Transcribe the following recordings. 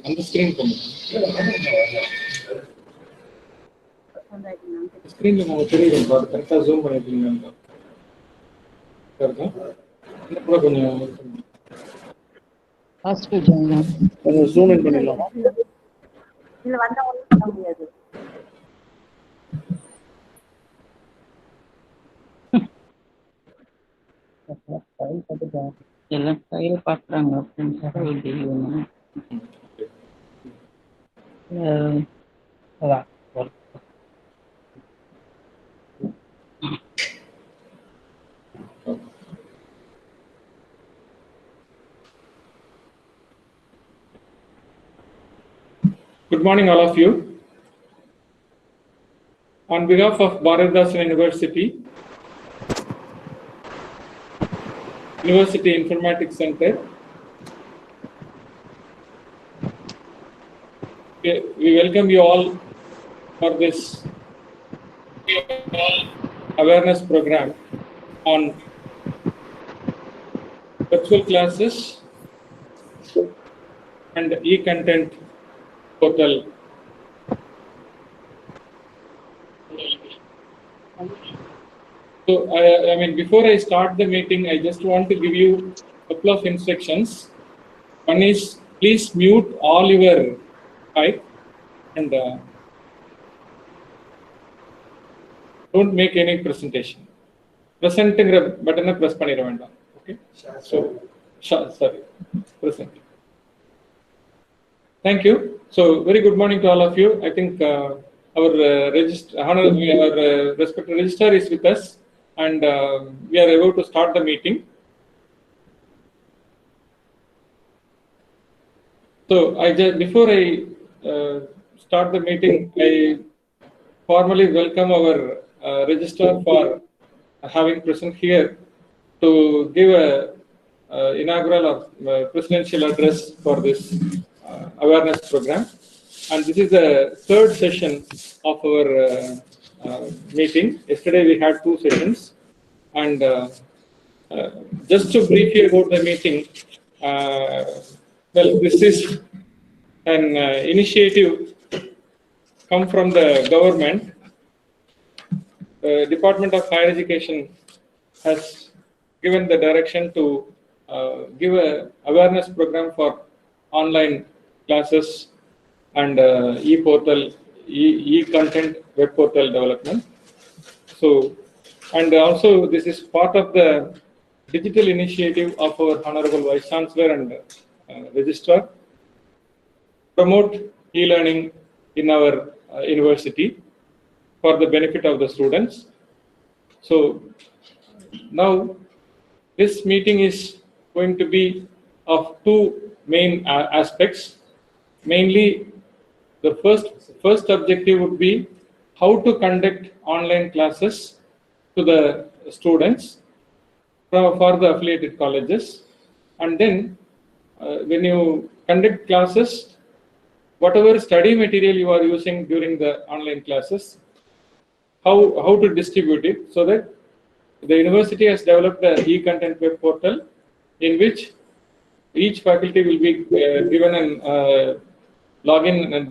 அந்த ஸ்கிரீன் ஸ்கிரீன்ல நம்ம தெரியும் கரெக்டாக ஜூம் பண்ணிருக்கீங்க கூட கொஞ்சம் ஜூம் இன் பண்ணிடலாம். இதுல வந்தா ஒன்றும் பண்ண முடியாது. எல்லாம் ஃபைல் பார்க்குறாங்க அப்படின்னு Good morning, all of you. On behalf of Bharatdasan University Informatics Center, we welcome you all for this awareness program on virtual classes and e-content portal. So, I mean, before I start the meeting, I just want to give you a couple of instructions. One is, please mute all your mic and don't make any presentation. Presenting button press panira vendam. Okay. So, sorry, present. Thank you. So, very good morning to all of you. I think our respected registrar is with us, and we are about to start the meeting. So, before I start the meeting, I formally welcome our registrar for having present here to give a inaugural or presidential address for this awareness program. And this is the third session of our meeting. Yesterday we had 2 sessions, and just to brief you about the meeting, well, this is an initiative come from the government. The Department of Higher Education has given the direction to give a awareness program for online classes and e-portal, e-content web portal development. So, and also this is part of the digital initiative of our Honorable Vice Chancellor and Registrar, promote e-learning in our university for the benefit of the students. So, now this meeting is going to be of 2 main aspects. Mainly, the first objective would be how to conduct online classes to the students for the affiliated colleges, and then when you conduct classes, whatever study material you are using during the online classes, how to distribute it, so that the university has developed an e-content web portal in which each faculty will be given an login and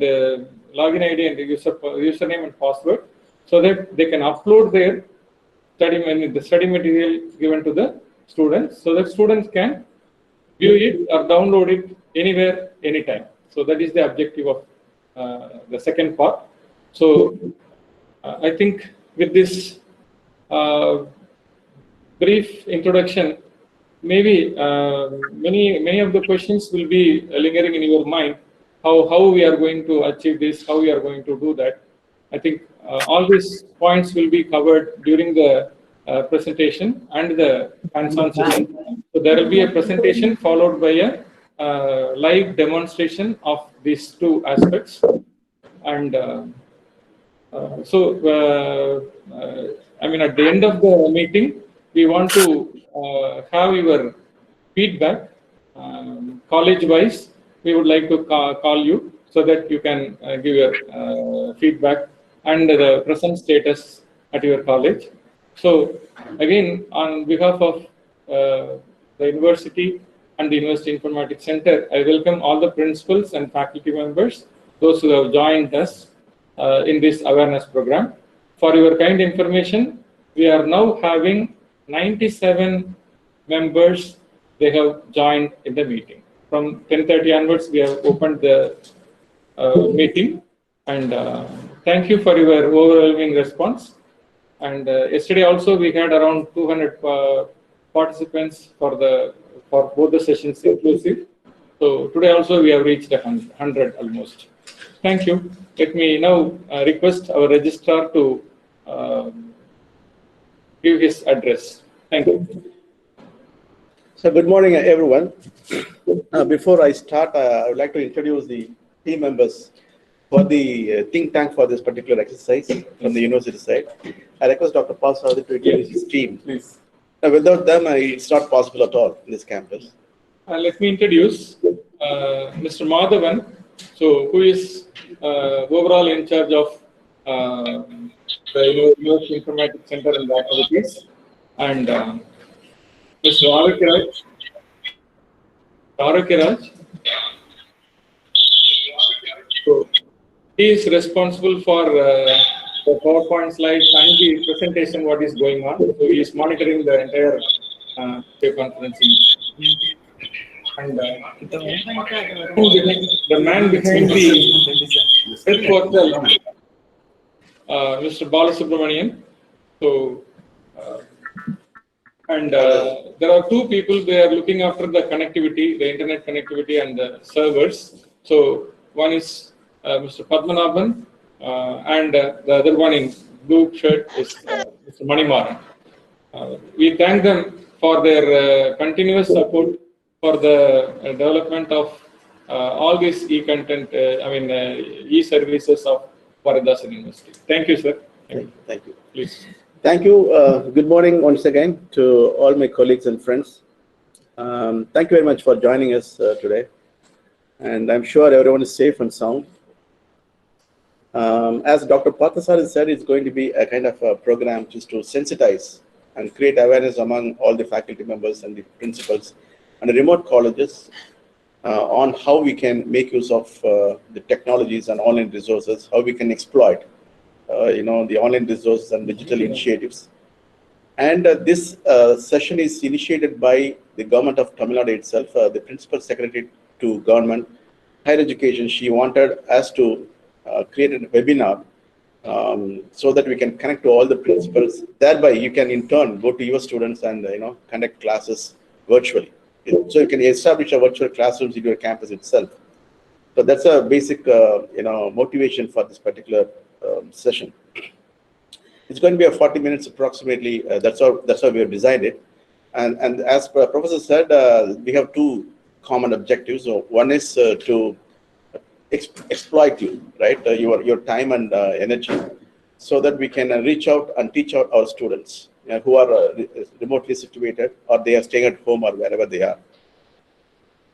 login ID and username and password, so that they can upload their study material given to the students, so that students can view it or download it anywhere, anytime. So that is the objective of the second part. So I think with this brief introduction, maybe many of the questions will be lingering in your mind. How we are going to achieve this? How we are going to do that? I think all these points will be covered during the presentation and the hands-on session. So there will be a presentation followed by a live demonstration of these 2 aspects. And I mean, at the end of the meeting, we want to have your feedback, college-wise. We would like to call you so that you can give your feedback and the present status at your college. So again, on behalf of the university and the University Informatics Center, I welcome all the principals and faculty members, those who have joined us in this awareness program. For your kind information, we are now having 97 members. They have joined in the meeting. From 10:30 onwards, we have opened the meeting, and thank you for your overwhelming response. And yesterday also we had around 200 participants for both the sessions inclusive. So today also we have reached 100 almost. Thank you. Let me now request our registrar to give his address. Thank you. So good morning, everyone. Before I start, I would like to introduce the team members for the think tank for this particular exercise from the university side. I request Dr. Pasadi to introduce his team. Please. Without them, it's not possible at all in this campus. Let me introduce Mr. Madhavan, who is overall in charge of the University Informatics Center and the activities, and Mr. Arakiraj. So he is responsible for the PowerPoint slides and the presentation, what is going on. So he is monitoring the entire conferencing. And the man behind the web portal, Mr. Balasubramanian. So, there are two people. They are looking after the connectivity, the internet connectivity, and the servers. So one is Mr. Padmanabhan, and the other one in blue shirt is Mr. Manimaran. We thank them for their continuous support for the development of all these e-content, e-services of Varadhasan University. Thank you, sir. Thank you. Please. Thank you. Good morning once again to all my colleagues and friends. Thank you very much for joining us today. And I'm sure everyone is safe and sound. As Dr. Pathasari said, it's going to be a kind of a program just to sensitize and create awareness among all the faculty members and the principals and the remote colleges on how we can make use of the technologies and online resources, how we can exploit the online resources and digital initiatives. And this session is initiated by the government of Tamil Nadu itself. The principal secretary to government higher education, she wanted us to create a webinar so that we can connect to all the principals. Thereby, you can in turn go to your students and conduct classes virtually. So you can establish a virtual classrooms in your campus itself. So that's a basic motivation for this particular session. It's going to be a 40 minutes approximately. That's how we have designed it. And as Professor said, we have two common objectives. So one is to exploit you, right? Your time and energy, so that we can reach out and teach out our students who are remotely situated, or they are staying at home or wherever they are.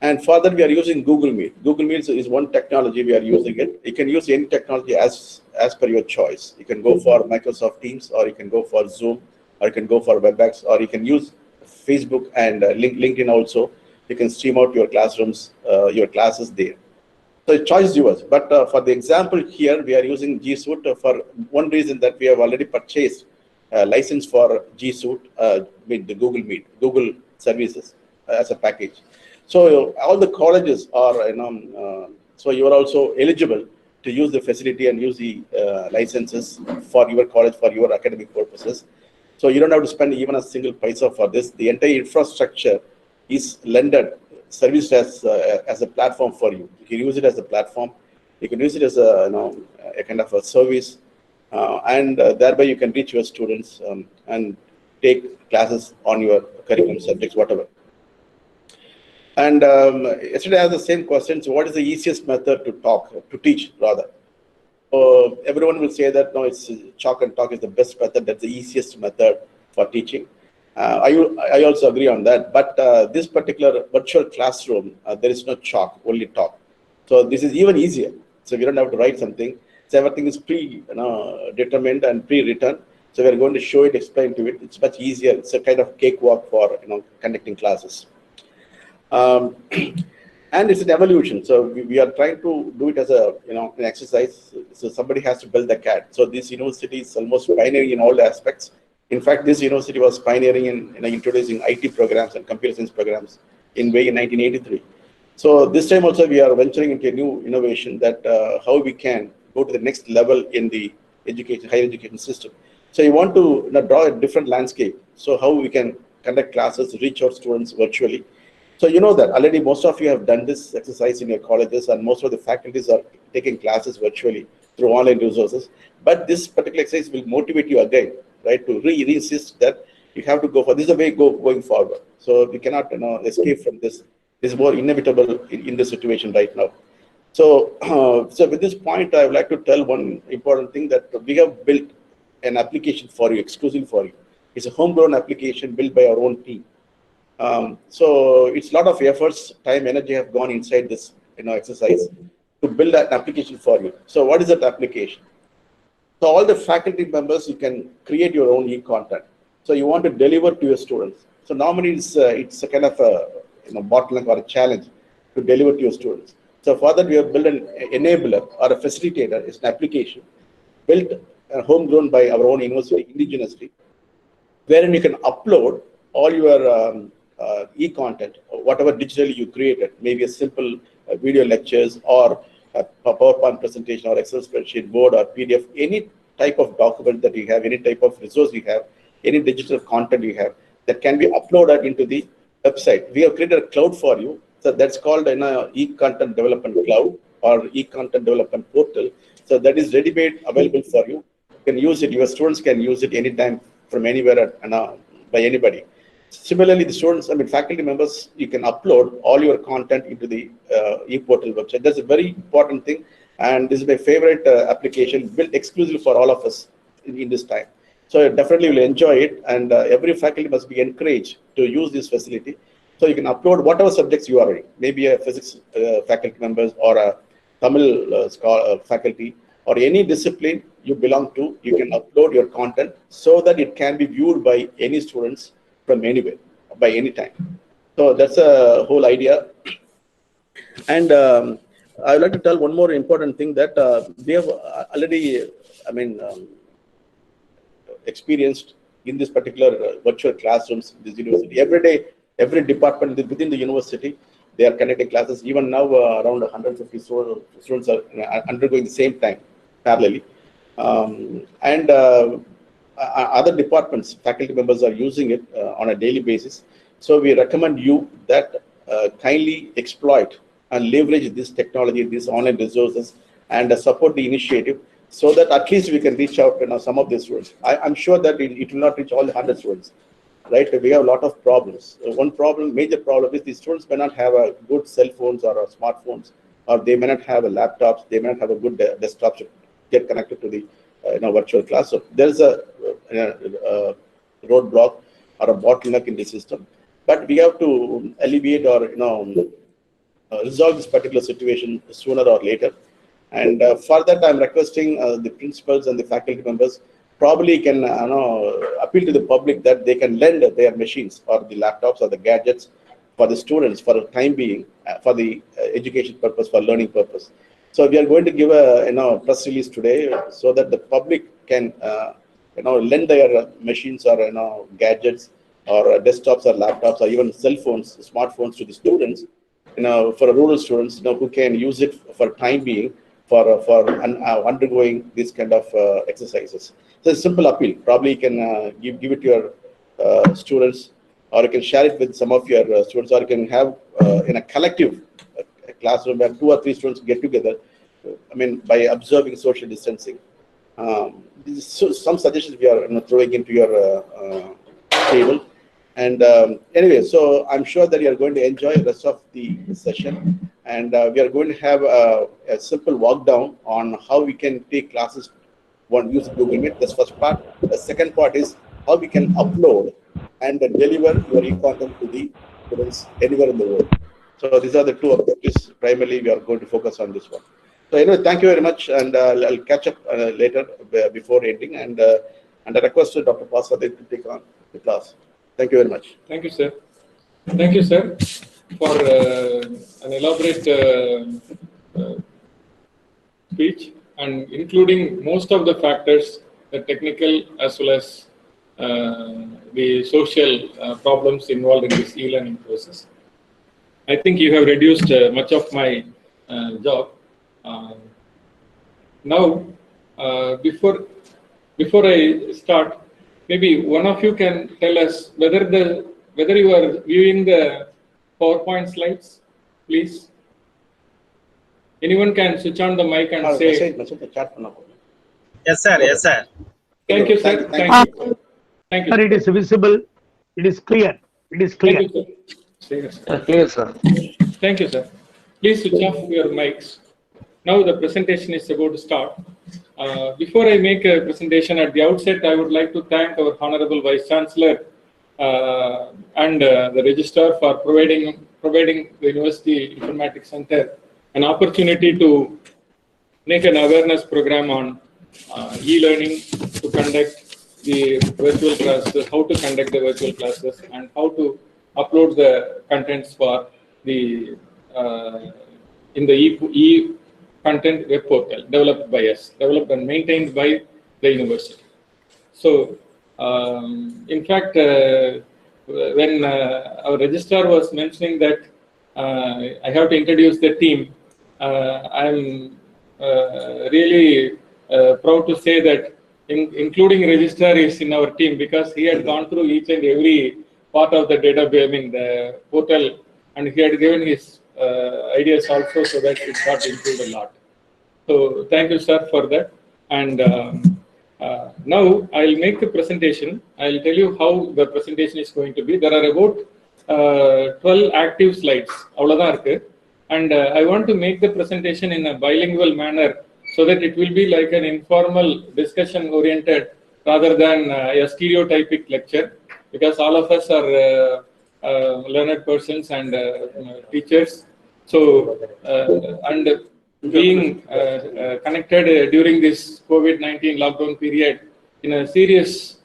And for that, we are using Google Meet. Google Meet is one technology we are using it. You can use any technology as per your choice. You can go for Microsoft Teams, or you can go for Zoom, or you can go for WebEx, or you can use Facebook and LinkedIn also. You can stream out your classrooms, your classes there. So the choice is yours. But for the example here, we are using G Suite for one reason, that we have already purchased license for G Suite with the Google Meet, Google services as a package. So all the colleges are, so you are also eligible to use the facility and use the licenses for your college, for your academic purposes. So you don't have to spend even a single paisa for this. The entire infrastructure is rendered, serviced as a platform for you. You can use it as a platform. You can use it as a kind of a service, and thereby you can reach your students and take classes on your curriculum subjects, whatever. And yesterday I had the same question. So what is the easiest method to teach rather? Everyone will say that no, it's chalk and talk is the best method. That's the easiest method for teaching. I also agree on that. But this particular virtual classroom, there is no chalk, only talk. So this is even easier. So you don't have to write something. So everything is determined and pre-written. So we're going to show it, explain to it. It's much easier. It's a kind of cakewalk for conducting classes. Um, and it's an evolution. So we are trying to do it as a an exercise. So somebody has to build the CAD. So this university is almost pioneering in all aspects. In fact, this university was pioneering in introducing IT programs and computer science programs in 1983. So this time also we are venturing into a new innovation that how we can go to the next level in the higher education system. So you want to draw a different landscape. So how we can conduct classes, reach out students virtually. So you know that already most of you have done this exercise in your colleges, and most of the faculties are taking classes virtually through online resources. But this particular exercise will motivate you again, right, to re-insist that you have to go for this is the way going forward. So we cannot escape from this. This is more inevitable in this situation right now. So, so with this point, I would like to tell one important thing that we have built an application for you, exclusively for you. It's a homegrown application built by our own team. So it's a lot of efforts, time, energy have gone inside this exercise to build an application for you. So what is that application? So all the faculty members, you can create your own e-content. So you want to deliver to your students. So normally it's a kind of a bottleneck or a challenge to deliver to your students. So for that, we have built an enabler or a facilitator. It's an application built and homegrown by our own university indigenously, wherein you can upload all your e-content, whatever digitally you created, maybe a simple video lectures or a PowerPoint presentation or Excel spreadsheet, Word or PDF, any type of document that you have, any type of resource you have, any digital content you have that can be uploaded into the website. We have created a cloud for you. So that's called an e-content development cloud or e-content development portal. So that is ready-made, available for you. You can use it. Your students can use it anytime from anywhere and by anybody. Similarly, the students, faculty members, you can upload all your content into the e-portal website. That's a very important thing. And this is my favorite application built exclusively for all of us in this time. So definitely will enjoy it. And every faculty must be encouraged to use this facility. So you can upload whatever subjects you are in, maybe a physics faculty members or a Tamil faculty or any discipline you belong to, you can upload your content so that it can be viewed by any students from anywhere, by any time. So that's a whole idea. And I would like to tell one more important thing that we have already, experienced in this particular virtual classrooms in this university. Every day, every department within the university, they are conducting classes. Even now, around 150 students are undergoing the same time, parallelly. And other departments, faculty members are using it on a daily basis. So we recommend you that kindly exploit and leverage this technology, these online resources, and support the initiative so that at least we can reach out to some of the students. I'm sure that it will not reach all the 100 students, right? We have a lot of problems. One problem, major problem is the students may not have a good cell phones or smartphones, or they may not have a laptops, they may not have a good desktop to get connected to the virtual class. So there's a roadblock or a bottleneck in the system, but we have to alleviate or resolve this particular situation sooner or later. And for that, I'm requesting the principals and the faculty members probably can appeal to the public that they can lend their machines or the laptops or the gadgets for the students for the time being, for the education purpose, for learning purpose. So we are going to give a press release today so that the public can lend their machines or gadgets or desktops or laptops or even cell phones, smartphones to the students, for rural students, who can use it for time being for undergoing these kind of exercises. So it's a simple appeal. Probably you can give it to your students, or you can share it with some of your students, or you can have in a collective classroom where 2 or 3 students get together, by observing social distancing. Some suggestions we are throwing into your table. And anyway, so I'm sure that you are going to enjoy the rest of the session. And we are going to have a simple walk down on how we can take classes, use Google Meet. That's first part. The second part is how we can upload and deliver your e-content to the students anywhere in the world. So these are the 2 objectives. Primarily, we are going to focus on this one. So anyway, thank you very much, and I'll catch up later before ending. And I request Dr. Pasadek to take on the class. Thank you very much. Thank you, sir. Thank you, sir. for an elaborate speech and including most of the factors, the technical as well as the social problems involved in this e-learning process. I think you have reduced much of my job. Now, before I start, maybe one of you can tell us whether you are viewing the PowerPoint slides, please. Anyone can switch on the mic and say. Yes, sir. Yes, sir. Thank you, sir. Thank you. Thank you. Sir, it is visible. It is clear. It is clear. Thank you, sir. Clear, sir. Thank you, sir. Please switch off your mics. Now the presentation is about to start. Before I make a presentation at the outset, I would like to thank our Honorable Vice Chancellor and the Registrar for providing the University Informatics Center an opportunity to make an awareness program on e-learning, to conduct the virtual classes, how to conduct the virtual classes, and how to upload the contents for the in the e-content web portal developed by us, developed and maintained by the university. So, in fact, when our registrar was mentioning that I have to introduce the team, I'm really proud to say that including registrar is in our team, because he had gone through each and every part of the database, I mean the portal, and he had given his ideas also, so that it got improved a lot. So thank you, sir, for that. And now I'll make the presentation. I'll tell you how the presentation is going to be. There are about 12 active slides. And I want to make the presentation in a bilingual manner so that it will be like an informal discussion oriented rather than a stereotypic lecture, because all of us are learned persons and teachers. So, and being connected during this COVID-19 lockdown period in a serious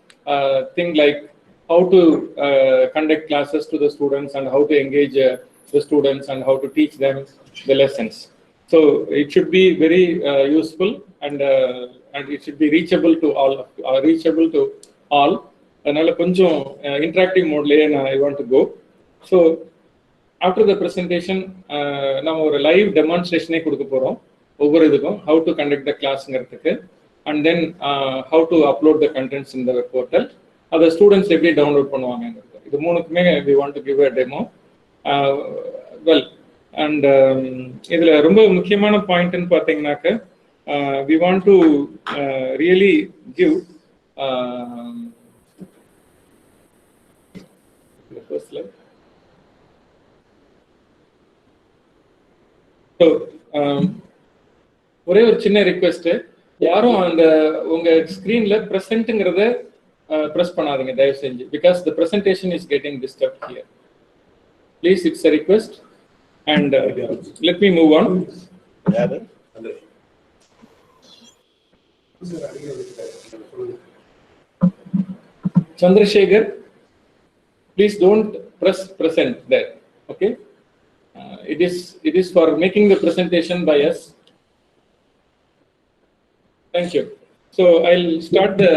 thing like how to conduct classes to the students and how to engage the students and how to teach them the lessons. So it should be very useful and it should be reachable to all. Another interactive mode I want to go. So after the presentation, now a live demonstration how to conduct the class and then how to upload the contents in the web portal. Other students download we want to give a demo. Well, and இதுல ரொம்ப முக்கியமான பாயிண்ட்னு பாத்தீங்கன்னாக்க we want to really give the first slide. So ஒரே ஒரு சின்ன request, யாரும் அந்த உங்க ஸ்கிரீன்ல பிரசன்ட்ங்கறத பிரஸ் பண்ணாதீங்க தயவு செஞ்சு, because the presentation is getting disturbed here. Please, it's a request. And let me move on. Chandrasekhar, please don't press present there. Okay, it is for making the presentation by us. Thank you. So I'll start the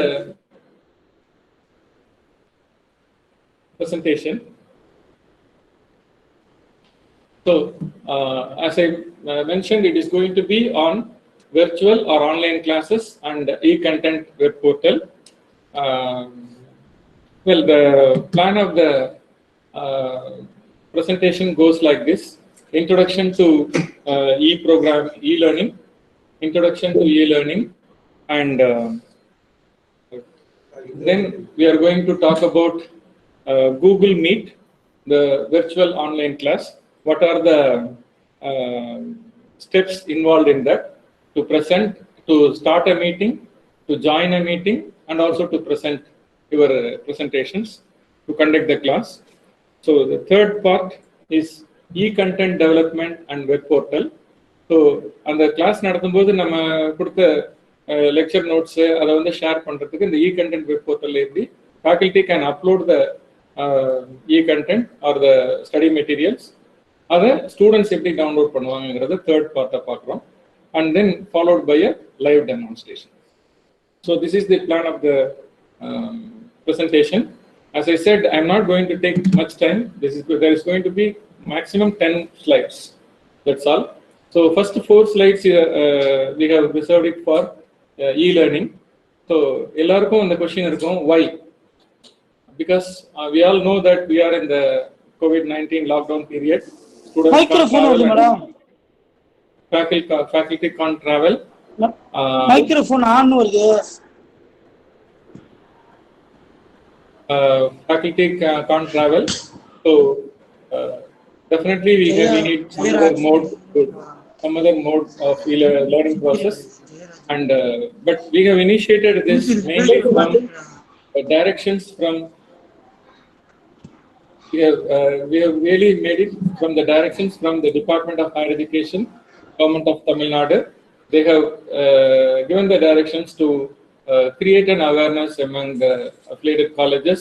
presentation. So, as I mentioned, it is going to be on virtual or online classes and e-content web portal. Well, the plan of the presentation goes like this: introduction to e-learning, introduction to e-learning, and then we are going to talk about Google Meet, the virtual online class. What are the steps involved in that? To present, to start a meeting, to join a meeting, and also to present your presentations, to conduct the class. So the third part is e-content development and web portal. So on the class நடத்தும்போது நம்ம கொடுத்த lecture notes அதை வந்து share பண்றதுக்கு இந்த e-content web portal எப்படி faculty can upload the e-content or the study materials அதை students எப்படி டவுன்லோட் பண்ணுவாங்கங்கிறத தேர்ட் பார்ட்டை பார்க்குறோம். And then followed by a live demonstration. So this is the plan of the presentation. As I said, I'm not going to take much time. There is going to be maximum 10 slides. That's all. So first 4 slides we have reserved it for e-learning. So ellarkum and the question irukum, why? Because we all know that we are in the COVID-19 lockdown period. Students microphone only, madam. Faculty can't travel. Microphone on வருது. Faculty can't travel, so definitely we need some other mode of learning process. And but we have initiated this mainly from directions from. We have really made it from the directions from the Department of Higher Education, Government of Tamil Nadu. They have given the directions to create an awareness among the affiliated colleges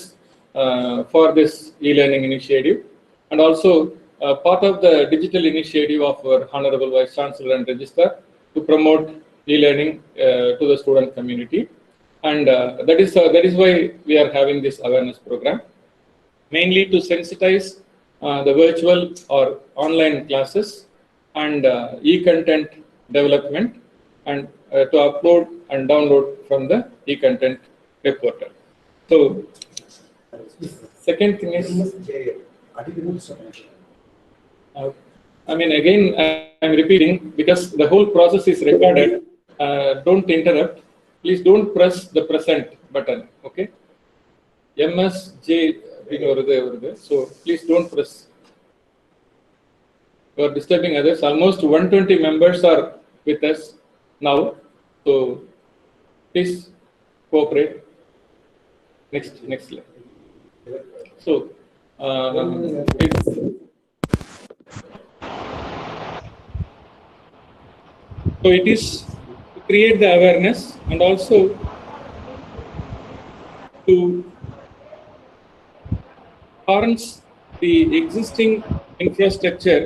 for this e-learning initiative, and also part of the digital initiative of our Honorable Vice Chancellor and Registrar to promote e-learning to the student community. And that is why we are having this awareness program, mainly to sensitize the virtual or online classes and e-content development, and to upload and download from the e-content web portal. So second thing is, I mean, again, I'm repeating because the whole process is recorded. Don't interrupt. Please don't press the present button. Okay? MSJ, so please don't press. You are disturbing others. Almost 120 members are with us now. So please cooperate. Next slide. So it is to create the awareness and also to harness the existing infrastructure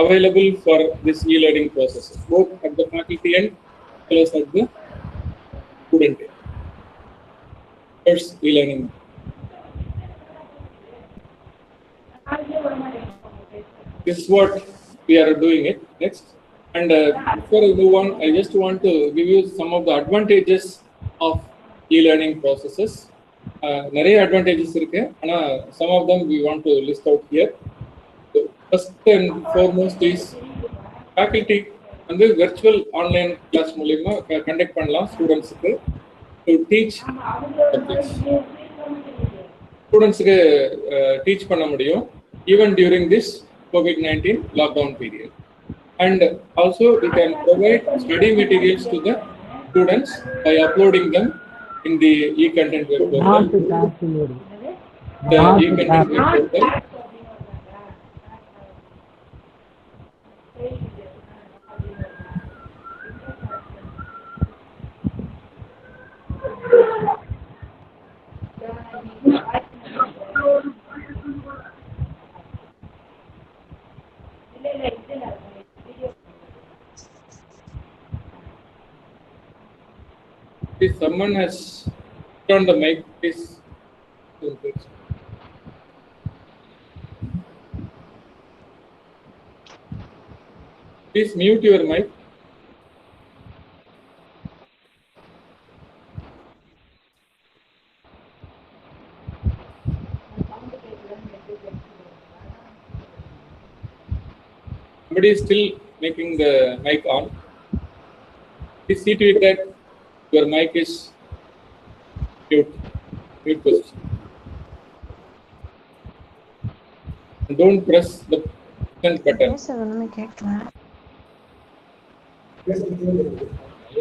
available for this e-learning process, both at the faculty end as well as at the student end. First, e-learning. This is what we are doing it next. And before I move on, I just want to give you some of the advantages of e-learning processes. நிறைய advantages இருக்கு, ஆனா some of them we want to list out here. So first and foremost is faculty வந்து virtual online class மூலமா conduct பண்ணலாம் ஸ்டூடெண்ட்ஸ்க்கு to teach subjects. ஸ்டூடெண்ட்ஸ்க்கு teach பண்ண முடியும் even during this COVID-19 lockdown period. And also we can provide study materials to the students by uploading them in the e-content web portal. The e-content web portal. If someone has turned the mic, please. Please mute your mic. Somebody is still making the mic on. Please see to it that your mic is mute position. And don't press the button.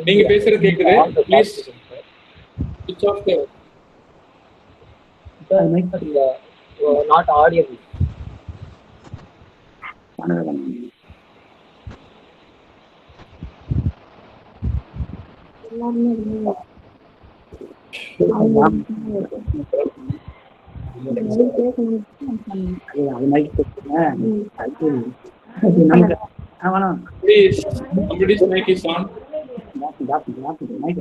நீங்க பேசுறது கேக்குது. Please switch off the not audible. அது mic நமக்கு வேணாம் Please, somebody's mic is on. Mic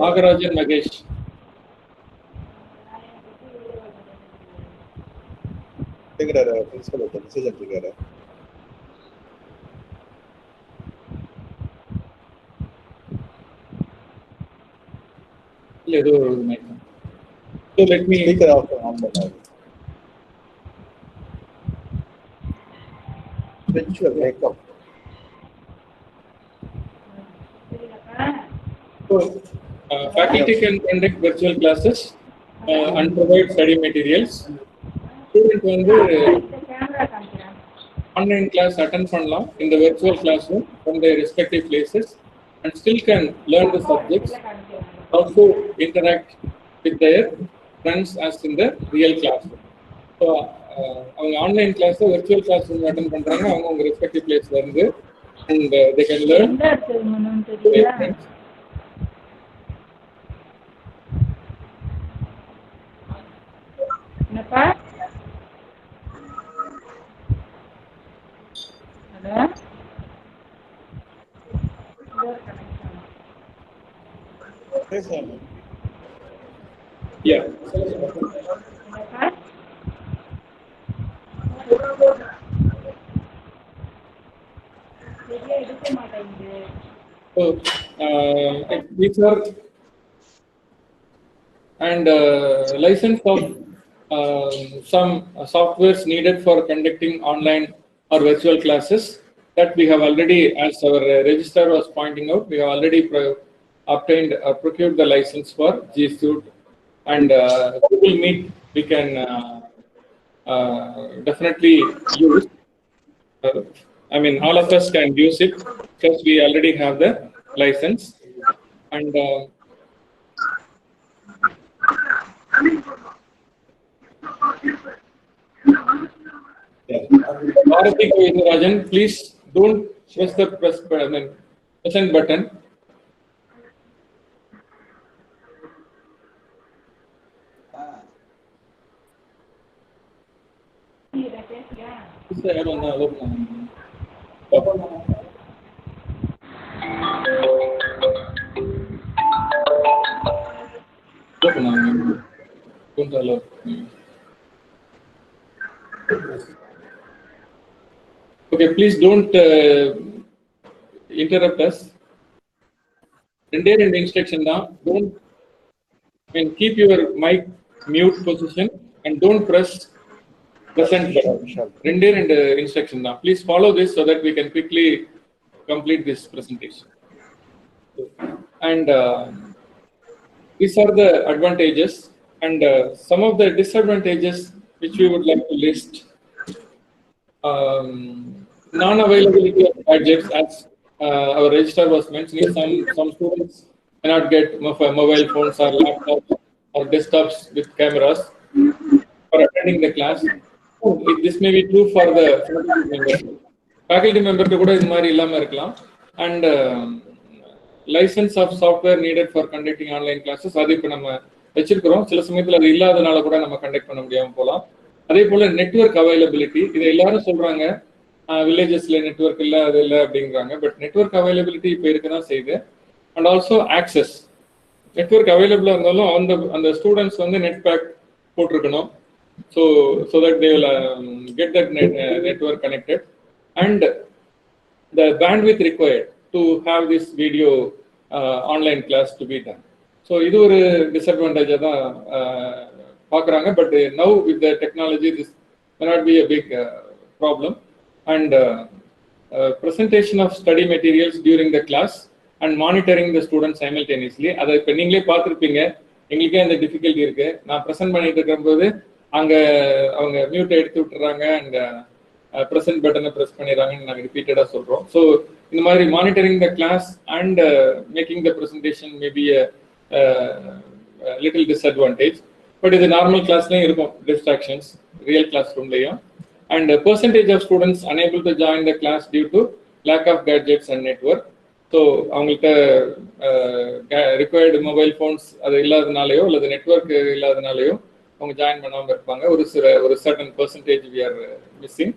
Nagarajan Nagesh. Principal message அனுப்பிருக்காரு. ஏதோ ஒரு mic. So let me. Speaker off on பண்ணாரு. Virtual makeup. So, faculty can conduct virtual classes and provide study materials. Student வந்து online class attend பண்ணலாம் in the virtual classroom from their respective places and still can learn the subjects, also interact with their friends as in the real classroom. So, அவங்க online class virtual classroom attend பண்றாங்க அவங்க respective placeல இருந்து and they can learn their friends. என்னப்பா hello Yeah. என்னப்பா சரியா எடுக்க மாட்டேங்குது. So, these are and license of some softwares needed for conducting online or virtual classes that we have already, as our registrar was pointing out, we have already obtained or procured the license for G Suite and Google Meet. We can definitely use. I mean, all of us can use it because we already have the license and. Bharati Govindarajan, please don't press the present button. Okay, please don't interrupt us. Rende instruction da. Don't keep your mic mute position and don't press present button. Rende instruction da. Please follow this so that we can quickly complete this presentation. And these are the advantages and some of the disadvantages which we would like to list. Non-availability of gadgets, as our registrar was mentioning, some students cannot get mobile phones or laptops or desktops with cameras for attending the class. This may be true for the faculty member கூட இது மாதிரி இல்லாம இருக்கலாம். And license of software needed for conducting online classes, அது இப்போ நம்ம வச்சிருக்கிறோம். சில சமயத்தில் அது இல்லாதனால கூட நம்ம கண்டக்ட் பண்ண முடியாம போகலாம். அதே போல நெட்வொர்க் அவைலபிலிட்டி, இதை எல்லாரும் சொல்றாங்க வில்லேஜஸ்ல நெட்வொர்க் இல்லை அது இல்லை அப்படிங்கிறாங்க. பட் நெட்வொர்க் அவைலபிலிட்டி இப்போ இருக்கதான் செய்யுது. அண்ட் ஆல்சோ ஆக்சஸ், நெட்வொர்க் அவைலபிளா இருந்தாலும் அந்த ஸ்டூடெண்ட்ஸ் வந்து நெட் பேக் போட்டிருக்கணும். So that they will get that network connected and the bandwidth required to have this video online class to be done. So இது ஒரு டிஸ்அட்வான்டேஜாக தான் பார்க்குறாங்க. But now with the technology this may not be a big problem. And presentation of study materials during the class and monitoring the students simultaneously. அதை இப்போ நீங்களே பார்த்துருப்பீங்க, எங்களுக்கே அந்த டிஃபிகல்ட்டி இருக்கு. நான் ப்ரெசென்ட் பண்ணிட்டு இருக்கும்போது அங்கே அவங்க மியூட்டை எடுத்து விட்டுறாங்க அண்ட் ப்ரெசென்ட் பட்டனை ப்ரெஸ் பண்ணிடுறாங்கன்னு நாங்கள் ரிப்பீட்டடாக சொல்கிறோம். ஸோ இந்த மாதிரி monitoring the class and making the presentation maybe little disadvantage. But இது நார்மல் கிளாஸ்லேயும் இருக்கும் டிஸ்ட்ராக்ஷன்ஸ், ரியல் கிளாஸ் ரூம்லேயும். And the percentage of students unable to join the class due to lack of gadgets and network. So அவங்கள்ட்ட required mobile phones அது இல்லாதனாலேயோ அல்லது network இல்லாதனாலேயோ அவங்க join பண்ணாமல் இருப்பாங்க. ஒரு certain percentage we are missing.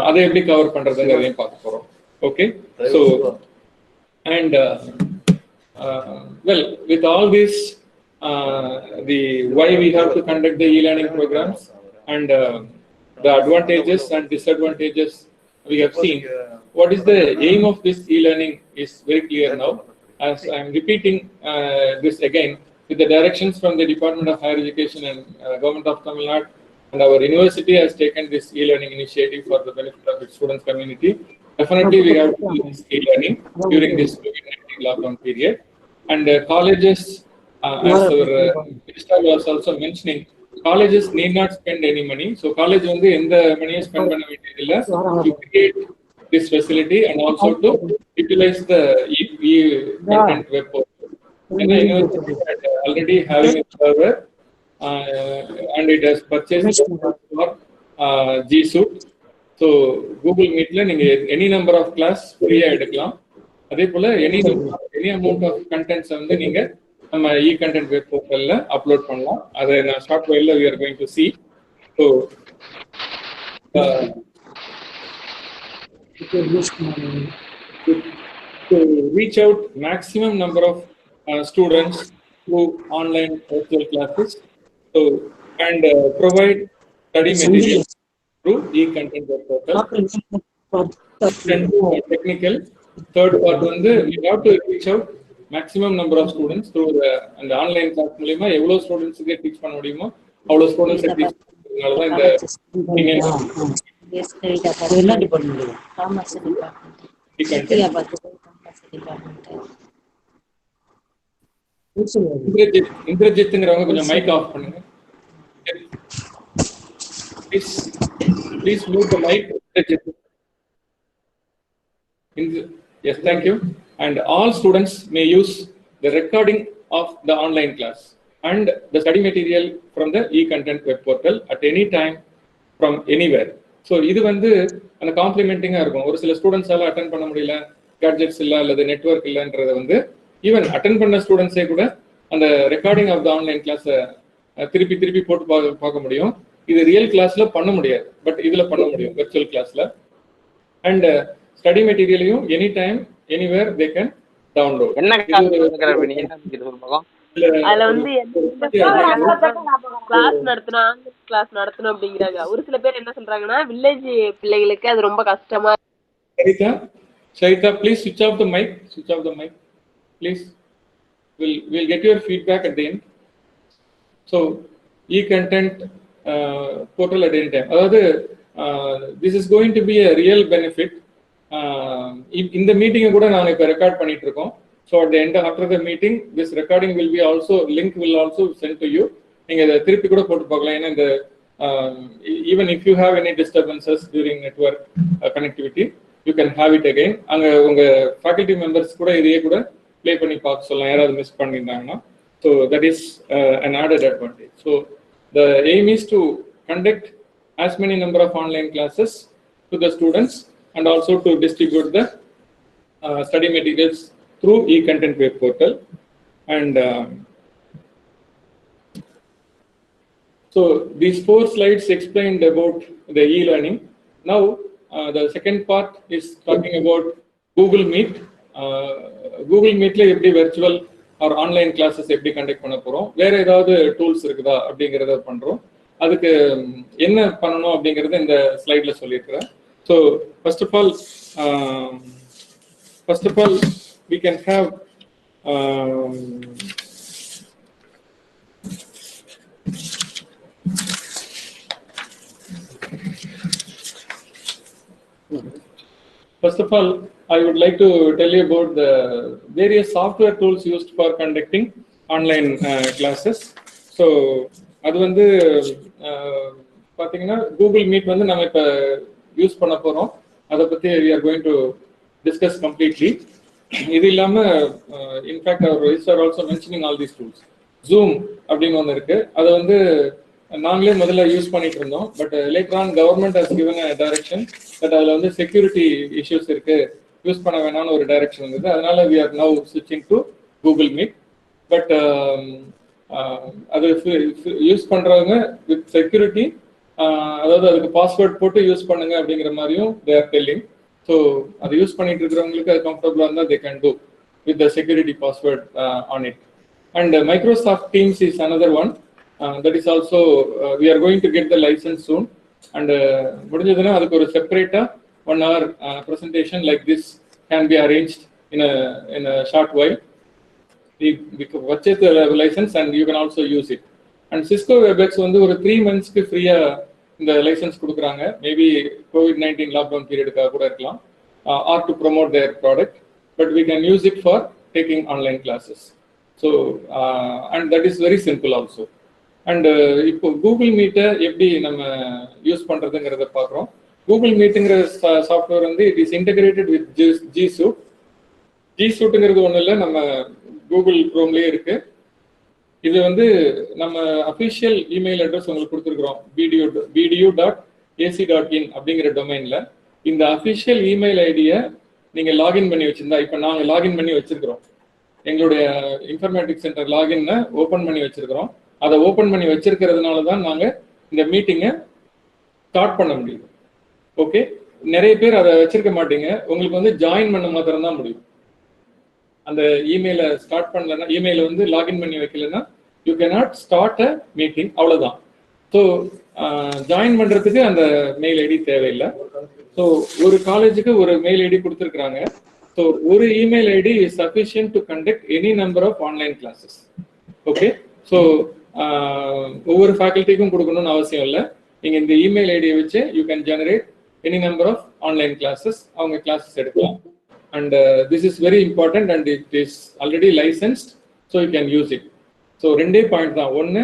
அதை எப்படி கவர் பண்றதுங்கிறதையும் பார்க்க போறோம். Okay, so and well, with all this, the why we have to conduct the e-learning programs and the advantages and disadvantages we have seen. What is the aim of this e-learning is very clear now. As I am repeating this again, with the directions from the Department of Higher Education and Government of Tamil Nadu, and our university has taken this e-learning initiative for the benefit of its students community. Definitely, we have to do this e-learning during this COVID-19 lockdown period. And colleges, as our minister was also mentioning, colleges need not spend any money. So college வந்து எந்த மணியை spend பண்ண வேண்டியதில்லை to create this facility and also to utilize the e-content web portal. And the university had already having a server and it has purchased for G Suite. So Google Meetல நீங்க any number of class ஃப்ரீயா எடுக்கலாம். அதே போல any amount of contents வந்து நீங்க நம்ம e-content web போர்ட்டல்ல upload பண்ணலாம். அதை நான் short வைல்ல we are going to see. So to reach out maximum number of students through online virtual classes, so and provide study material through e-content web portal. And technical third part வந்து we have to reach out maximum number of students through the online class மூலமா எவ்வளவு ஸ்டூடண்ட்ஸ்க்கு teach பண்ண முடியுமோ அவ்வளவு students teach பண்றதுனால தான் இந்த என்ன டிபார்ட்மென்ட்? Commerce department. இந்திரஜித்ங்கிறவங்க கொஞ்சம் மைக் ஆஃப் பண்ணுங்க. Please mute the mic. Yes, thank you. And all students may use the recording of the online class and the study material from the e-content web portal at any time from anywhere. So இது வந்து அந்த காம்ப்ளிமெண்டிங்கா இருக்கும். ஒரு சில ஸ்டூடெண்ட்ஸால attend பண்ண முடியல, gadgets இல்ல அல்லது நெட்வொர்க் இல்லைன்றத வந்து ஈவன் அட்டென்ட் பண்ண ஸ்டூடெண்ட்ஸே கூட அந்த ரெக்கார்டிங் ஆஃப் த ஆன்லைன் கிளாஸை திருப்பி போட்டு பார்க்க முடியும். இது ரியல் கிளாஸ்ல பண்ண முடியாது, பட் இதுல பண்ண முடியும் வெர்ச்சுவல் கிளாஸ்ல. அண்ட் ஸ்டடி மெட்டீரியலையும் any time anywhere they can download. அதுல வந்து கிளாஸ் நடத்தணும் அப்படிங்கிறாங்க. ஒரு சில பேர் என்ன சொல்றாங்கன்னா வில்லேஜ் பிள்ளைகளுக்கு அது ரொம்ப கஷ்டமா. Shaita, please switch off the mic. Please. We'll get your feedback at the end. So e-content portal at any time. அதாவது this is going to be a real benefit. இந்த மீட்டிங்கை கூட நாங்கள் இப்போ ரெக்கார்ட் பண்ணிட்டு இருக்கோம். So at the end after the meeting this recording will be also link will also sent to you. நீங்கள் இதை திருப்பி கூட போட்டு பார்க்கலாம். ஏன்னா இந்த even if you have any disturbances during network connectivity you can have it again. அங்கே உங்கள் ஃபேக்கல்டி மெம்பர்ஸ் கூட இதையே கூட ப்ளே பண்ணி பார்க்க சொல்லலாம் யாராவது மிஸ் பண்ணியிருந்தாங்கன்னா. So that is an added advantage. So the aim is to conduct as many number of online classes to the students and also to distribute the study materials through e-content web portal. And so these 4 slides explained about the e-learning. Now the second part is talking about Google Meet. Google Meetல எப்படி virtual or online classes எப்படி conduct பண்ண போறோம், வேற ஏதாவது tools இருக்குதா அப்படிங்கறத பண்றோம். அதுக்கு என்ன பண்ணணும் அப்படிங்கறத இந்த ஸ்லைட்ல சொல்லியிருக்கிறேன். So first of all we can have first of all I would like to tell you about the various software tools used for conducting online classes. So அது வந்து பாத்தீங்கன்னா Google Meet வந்து நம்ம இப்ப யூஸ் பண்ண போறோம். அதை பத்தி we are going to discuss completely. இது இல்லாம in fact our register also mentioning all these tools. Zoom அப்படின்னு ஒன்று இருக்கு. அதை வந்து நாங்களே முதல்ல யூஸ் பண்ணிட்டு இருந்தோம். But later on government has given a direction but அதுல வந்து செக்யூரிட்டி இஷ்யூஸ் இருக்கு. யூஸ் பண்ண வேணாம்னு ஒரு டைரக்ஷன் இருந்தது. அதனால we are now switching to Google Meet. But அது யூஸ் பண்றவங்க வித் செக்யூரிட்டி, அதாவது அதுக்கு பாஸ்வேர்ட் போட்டு யூஸ் பண்ணுங்க அப்படிங்கிற மாதிரியும் they are telling. ஸோ அது யூஸ் பண்ணிட்டு இருக்கிறவங்களுக்கு அது கம்ஃபர்டபுளாக இருந்தால் they can do with the security password on it. And Microsoft Teams is another one. That is also we are going to get the license soon. And முடிஞ்சதுன்னா அதுக்கு ஒரு செப்பரேட்டா 1 hour presentation like this can be arranged in a short while. We purchase the license and you can also use it. And Cisco WebEx வந்து ஒரு 3 monthsக்கு ஃப்ரீயா இந்த licence கொடுக்குறாங்க. Maybe COVID-19 lockdown பீரியடுக்காக கூட இருக்கலாம், or to promote their product, but we can use it for taking online classes. So and that is very simple also. And இப்போ Google மீட்டை எப்படி நம்ம யூஸ் பண்றதுங்கிறத பார்க்குறோம். கூகுள் மீட்டுங்கிற சாஃப்ட்வேர் வந்து it is integrated with G Suite. G Suiteங்கிறது ஒன்றும் இல்லை, நம்ம Google குரோம்லேயே இருக்கு. இது வந்து நம்ம அஃபிஷியல் இமெயில் அட்ரஸ் உங்களுக்கு கொடுத்துருக்குறோம், bdu.ac.in அப்படிங்கிற டொமைன்ல. இந்த அஃபிஷியல் இமெயில் ஐடியை நீங்க லாகின் பண்ணி வச்சிருந்தா, இப்போ நாங்கள் லாகின் பண்ணி வச்சிருக்கிறோம், எங்களுடைய இன்ஃபர்மேட்டிக்ஸ் சென்டர் லாகின்னை ஓப்பன் பண்ணி வச்சிருக்கிறோம். அதை ஓப்பன் பண்ணி வச்சிருக்கிறதுனால தான் நாங்கள் இந்த மீட்டிங்கை ஸ்டார்ட் பண்ண முடியும். ஓகே, நிறைய பேர் அதை வச்சிருக்க மாட்டீங்க, உங்களுக்கு வந்து ஜாயின் பண்ண மாத்திரம் தான் முடியும். அந்த இமெயிலை ஸ்டார்ட் பண்ணலன்னா, இமெயிலை வந்து லாகின் பண்ணி வைக்கலன்னா you cannot start a meeting, அவ்வளோதான். ஸோ ஜாயின் பண்ணுறதுக்கு அந்த மெயில் ஐடி தேவையில்லை. ஸோ ஒரு காலேஜுக்கு ஒரு மெயில் ஐடி கொடுத்துருக்குறாங்க. ஸோ ஒரு email ID is sufficient to conduct any number of online classes. Okay, so ஒவ்வொரு ஃபேக்கல்ட்டிக்கும் கொடுக்கணும்னு அவசியம் இல்லை. நீங்கள் இந்த இமெயில் ஐடியை வச்சு you can generate any number of online classes, அவங்க கிளாஸஸ் எடுக்கலாம். And this is very important and it is already licensed, so you can use it. So ரெண்டே பாயிண்ட் தான். ஒன்று,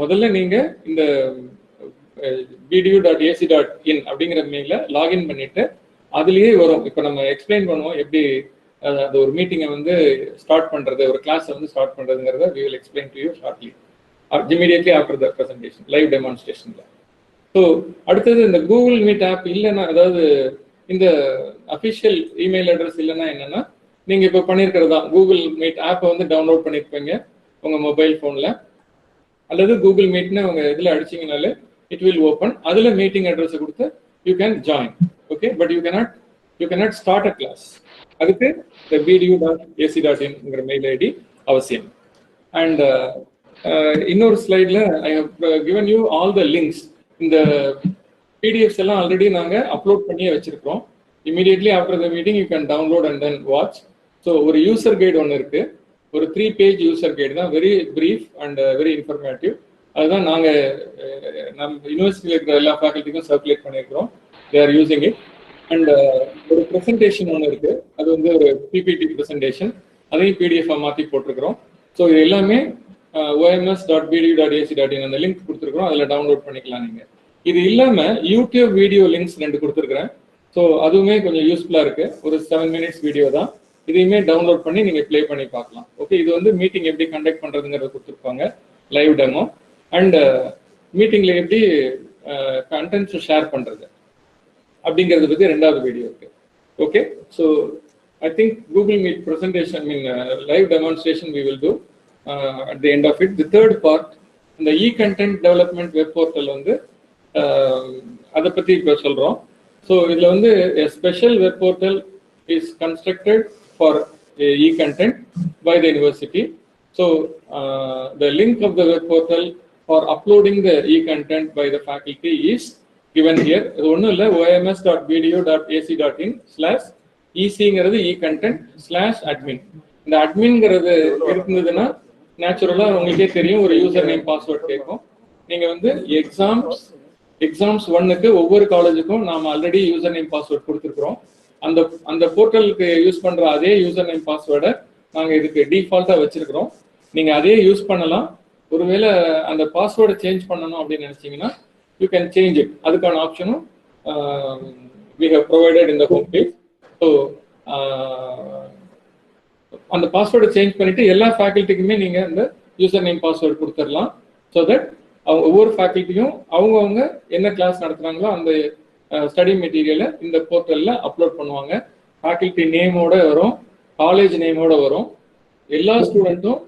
முதல்ல நீங்கள் இந்த bdu.ac.in அப்படிங்கிற மெயில லாகின் பண்ணிட்டு அதுலேயே வரும். இப்போ நம்ம எக்ஸ்பிளைன் பண்ணுவோம் எப்படி அது ஒரு மீட்டிங்கை வந்து ஸ்டார்ட் பண்ணுறது, ஒரு கிளாஸை வந்து start பண்ணுறதுங்கிறத we will explain to you shortly, immediately after the presentation, live demonstrationல. ஸோ அடுத்தது இந்த கூகுள் மீட் ஆப் இல்லைன்னா, அதாவது இந்த அஃபிஷியல் இமெயில் அட்ரஸ் இல்லைன்னா என்னன்னா, நீங்கள் இப்போ பண்ணியிருக்கிறதா கூகுள் மீட் ஆப்பை வந்து டவுன்லோட் பண்ணியிருப்பீங்க உங்கள் மொபைல் ஃபோனில், அல்லது கூகுள் மீட்னு அவங்க இதில் அடிச்சிங்கனாலே இட் வில் ஓப்பன். அதில் மீட்டிங் அட்ரஸை கொடுத்து you can join. Okay, but you cannot start a class. அதுக்கு இந்த bdu.ac.in மெயில் ஐடி அவசியம். அண்ட் இன்னொரு ஸ்லைடில் I have given you all the links. இந்த PDFs எல்லாம் ஆல்ரெடி நாங்கள் அப்லோட் பண்ணியே வச்சிருக்கிறோம். Immediately after the meeting you can download and then watch. So ஒரு யூசர் கைடு ஒன்று இருக்கு, ஒரு 3 page யூசர் கைடு தான், very brief and very informative. அதுதான் நாங்கள் நம்ம யூனிவர்சிட்டியில் இருக்கிற எல்லா ஃபேக்கல்ட்டிக்கும் சர்க்குலேட் பண்ணியிருக்கிறோம். They are using it. And ஒரு ப்ரெசன்டேஷன் ஒன்று இருக்கு, அது வந்து ஒரு PPT ப்ரெசன்டேஷன், அதையும் PDF-ஆக மாற்றி போட்டிருக்கிறோம். ஸோ இது எல்லாமே oms.bdu.ac.in அந்த லிங்க் கொடுத்துருக்குறோம், அதில் டவுன்லோட் பண்ணிக்கலாம் நீங்கள். இது இல்லாமல் யூடியூப் வீடியோ லிங்க்ஸ் 2 கொடுத்துருக்குறேன். ஸோ அதுவுமே கொஞ்சம் யூஸ்ஃபுல்லாக இருக்குது. ஒரு 7 minutes வீடியோ தான், இதையுமே டவுன்லோட் பண்ணி நீங்கள் ப்ளே பண்ணி பார்க்கலாம். ஓகே, இது வந்து மீட்டிங் எப்படி கண்டக்ட் பண்ணுறதுங்கிறத கொடுத்துருப்பாங்க, லைவ் டெமோ. அண்ட் மீட்டிங்கில் எப்படி கண்டென்ட்ஸ் ஷேர் பண்ணுறது அப்படிங்கிறத பற்றி 2வது வீடியோ இருக்குது. Okay, so I think Google Meet presentation live demonstration we will do at the end of it. The third part, இந்த e-content development web portal வந்து அதை பற்றி இப்போ சொல்கிறோம். ஸோ இதில் வந்து a special web portal is constructed for e-content by the university. So the link of the web portal for uploading the e-content by the faculty is given here. இது ஒன்றும் இல்லை, oms.bdu.ac.in/ecங்கிறது e-content/admin. இந்த அட்மின்ங்கிறது இருந்ததுன்னா நேச்சுரலாக உங்களுக்கே தெரியும், ஒரு யூசர் நேம் பாஸ்வேர்ட் கேட்கும். நீங்கள் வந்து எக்ஸாம்ஸ் 1க்கு ஒவ்வொரு காலேஜுக்கும் நாம் ஆல்ரெடி யூசர் நேம் பாஸ்வேர்ட் கொடுத்துருக்குறோம். அந்த போர்ட்டலுக்கு யூஸ் பண்ணுற அதே யூசர் நேம் பாஸ்வேர்டை நாங்கள் இதுக்கு டிஃபால்ட்டாக வச்சுருக்கிறோம். நீங்கள் அதே யூஸ் பண்ணலாம். ஒருவேளை அந்த பாஸ்வேர்டை சேஞ்ச் பண்ணணும் அப்படின்னு நினச்சிங்கன்னா யூ கேன் சேஞ்ச் இட். அதுக்கான ஆப்ஷனும் we have provided in the home page. So அந்த பாஸ்வேர்டை சேஞ்ச் பண்ணிட்டு எல்லா ஃபேக்கல்ட்டிக்குமே நீங்கள் அந்த யூசர் நேம் பாஸ்வேர்டு கொடுத்துடலாம். ஸோ தட் ஒவ்வொரு ஃபேக்கல்ட்டியும் அவங்கவுங்க என்ன கிளாஸ் நடத்துகிறாங்களோ அந்த ஸ்டடி மெட்டீரியலை இந்த போர்ட்டலில் அப்லோட் பண்ணுவாங்க. ஃபேக்கல்டி நேமோட வரும், காலேஜ் நேமோட வரும். எல்லா ஸ்டூடெண்ட்டும்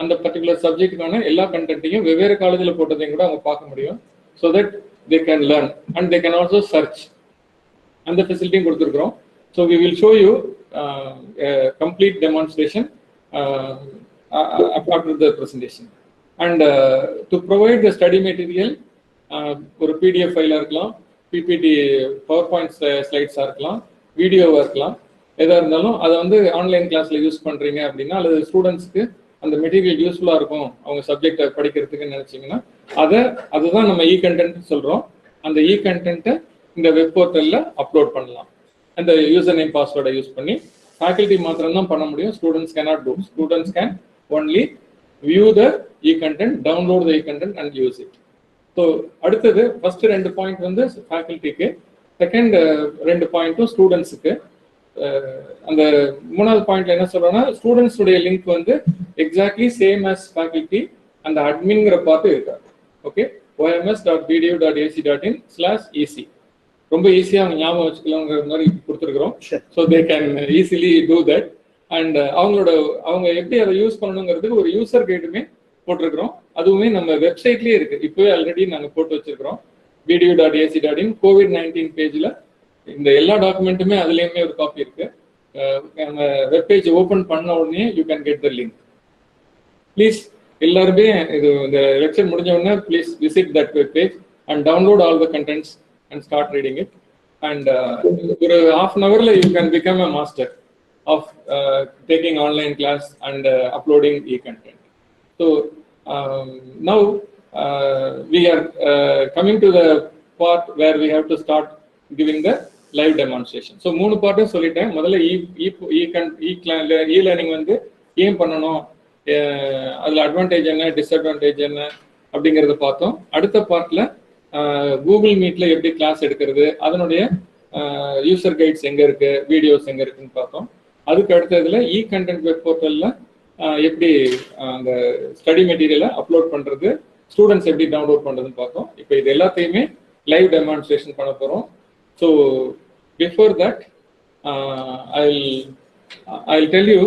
அந்த பர்டிகுலர் சப்ஜெக்டுக்கான எல்லா கண்டென்ட்டையும் வெவ்வேறு காலேஜில் போட்டதையும் கூட அவங்க பார்க்க முடியும். So that they can learn and they can also search. அந்த ஃபெசிலிட்டியும் கொடுத்துருக்குறோம். So we will show you complete demonstration after the presentation. And to provide the study material, ஒரு PDF ஃபைலாக இருக்கலாம், PPT PowerPoint ஸ்லைட்ஸாக இருக்கலாம், வீடியோவாக இருக்கலாம், எதாக இருந்தாலும் அதை வந்து ஆன்லைன் கிளாஸில் யூஸ் பண்ணுறீங்க அப்படின்னா, அல்லது ஸ்டூடெண்ட்ஸ்க்கு அந்த மெட்டீரியல் யூஸ்ஃபுல்லாக இருக்கும் அவங்க சப்ஜெக்டை படிக்கிறதுக்குன்னு நினச்சிங்கன்னா அதுதான் நம்ம கண்டென்ட் சொல்கிறோம். அந்த கண்டென்ட்டை இந்த வெப் போர்ட்டலில் அப்லோட் பண்ணலாம். அந்த யூசர் நேம் பாஸ்வேர்டை யூஸ் பண்ணி ஃபேக்கல்ட்டி மாத்திரம் தான் பண்ண முடியும். Students cannot do. Students can only view the content, download the content and use it. So அடுத்தது ஃபர்ஸ்ட் 2 பாயிண்ட் வந்து ஃபேக்கல்ட்டிக்கு, செகண்ட் 2 பாயிண்ட்டும் ஸ்டூடெண்ட்ஸுக்கு. அந்த 3வது பாயிண்ட்ல என்ன சொல்றோம்னா, ஸ்டூடெண்ட்ஸுடைய லிங்க் வந்து எக்ஸாக்ட்லி சேம் ஆஸ் ஃபேக்கல்ட்டி அந்த அட்மின்ங்கிற பார்த்து இருக்காது. ஓகே, oms.bdu.ac.in/ec ரொம்ப ஈஸியாக அவங்க ஞாபகம் வச்சுக்கலாங்கிற மாதிரி கொடுத்துருக்குறோம். So they can easily do that. And அவங்க எப்படி அதை யூஸ் பண்ணணுங்கிறதுக்கு ஒரு யூசர் கைடுமே போட்டிருக்கிறோம். அதுவுமே நம்ம வெப்சைட்லேயே இருக்கு, இப்போவே ஆல்ரெடி நாங்கள் போட்டு வச்சிருக்கிறோம். bdu.ac.in COVID-19 பேஜில் இந்த எல்லா டாக்குமெண்ட்டுமே அதுலேயுமே ஒரு காப்பி இருக்கு. நம்ம வெப்பேஜ் ஓப்பன் பண்ண உடனே you can get the link. Please எல்லாருமே இது இந்த லெக்சர் முடிஞ்ச உடனே please visit that web page and download all the contents and start reading it. And ஒரு half an hourல you can become a master of taking online class and uploading e-content. So now we are coming to the part where we have to start giving the live demonstration. So 3 பார்ட்டும் சொல்லிட்டேன். முதல்ல e-learning வந்து ஏன் பண்ணணும், அதில் advantage என்ன, disadvantage என்ன அப்படிங்கிறத பார்த்தோம். அடுத்த பார்ட்ல கூகுள் மீட்ல எப்படி கிளாஸ் எடுக்கிறது, அதனுடைய யூசர் கைட்ஸ் எங்க இருக்கு, வீடியோஸ் எங்க இருக்குன்னு பார்த்தோம். அதுக்கு அடுத்ததுல கண்டென்ட் வெப் போர்ட்டல்ல எப்படி அந்த ஸ்டடி மெட்டீரியலை அப்லோட் பண்றது, ஸ்டூடெண்ட்ஸ் எப்படி டவுன்லோட் பண்றதுன்னு பார்த்தோம். இப்போ இது எல்லாத்தையுமே லைவ் டெமான்ஸ்ட்ரேஷன் பண்ண போறோம். So before that I'll tell you,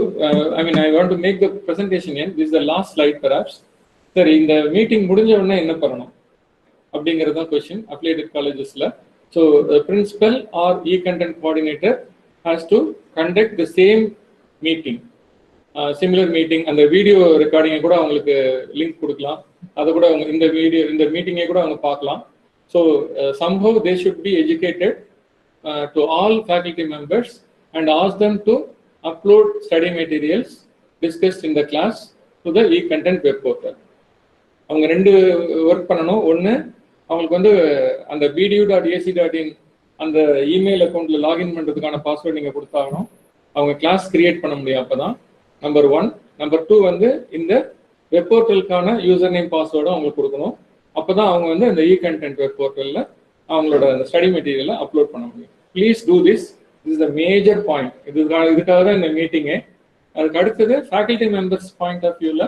I want to make the presentation end. This is the last slide perhaps. சரி, இந்த மீட்டிங் முடிஞ்ச உடனே என்ன பண்ணணும் அப்படிங்கிறது தான் கொஸ்டின் அப்ளைடட் காலேஜஸ்ல. So principal or content coordinator has to conduct the same meeting, similar meeting. அந்த வீடியோ ரெக்கார்டிங்கை கூட அவங்களுக்கு லிங்க் கொடுக்கலாம், அதை கூட அவங்க இந்த மீட்டிங்கை கூட அவங்க பார்க்கலாம். So somehow they should be educated to all faculty members and ask them to upload study materials discussed in the class to the content web portal. அவங்க 2 ஒர்க் பண்ணணும். ஒன்று, அவங்களுக்கு வந்து அந்த bdu.ac.in அந்த இமெயில் அக்கௌண்ட்ல லாகின் பண்றதுக்கான பாஸ்வேர்டு நீங்க கொடுத்தாகணும். அவங்க கிளாஸ் கிரியேட் பண்ண முடியும் அப்பதான். நம்பர் 1. நம்பர் 2 வந்து இந்த வெப் போர்ட்டலுக்கான யூசர் நேம் பாஸ்வேர்டும் அவங்களுக்கு கொடுக்கணும். அப்பதான் அவங்க வந்து அந்த கண்டென்ட் வெப் போர்ட்டல்ல அவங்களோட அந்த ஸ்டடி மெட்டீரியலை அப்லோட் பண்ண முடியும். Please do this. This is the major point. இதுக்காக தான் இந்த மீட்டிங்கே. அதுக்கு அடுத்தது ஃபேக்கல்டி மெம்பர்ஸ் பாயிண்ட் ஆஃப் வியூல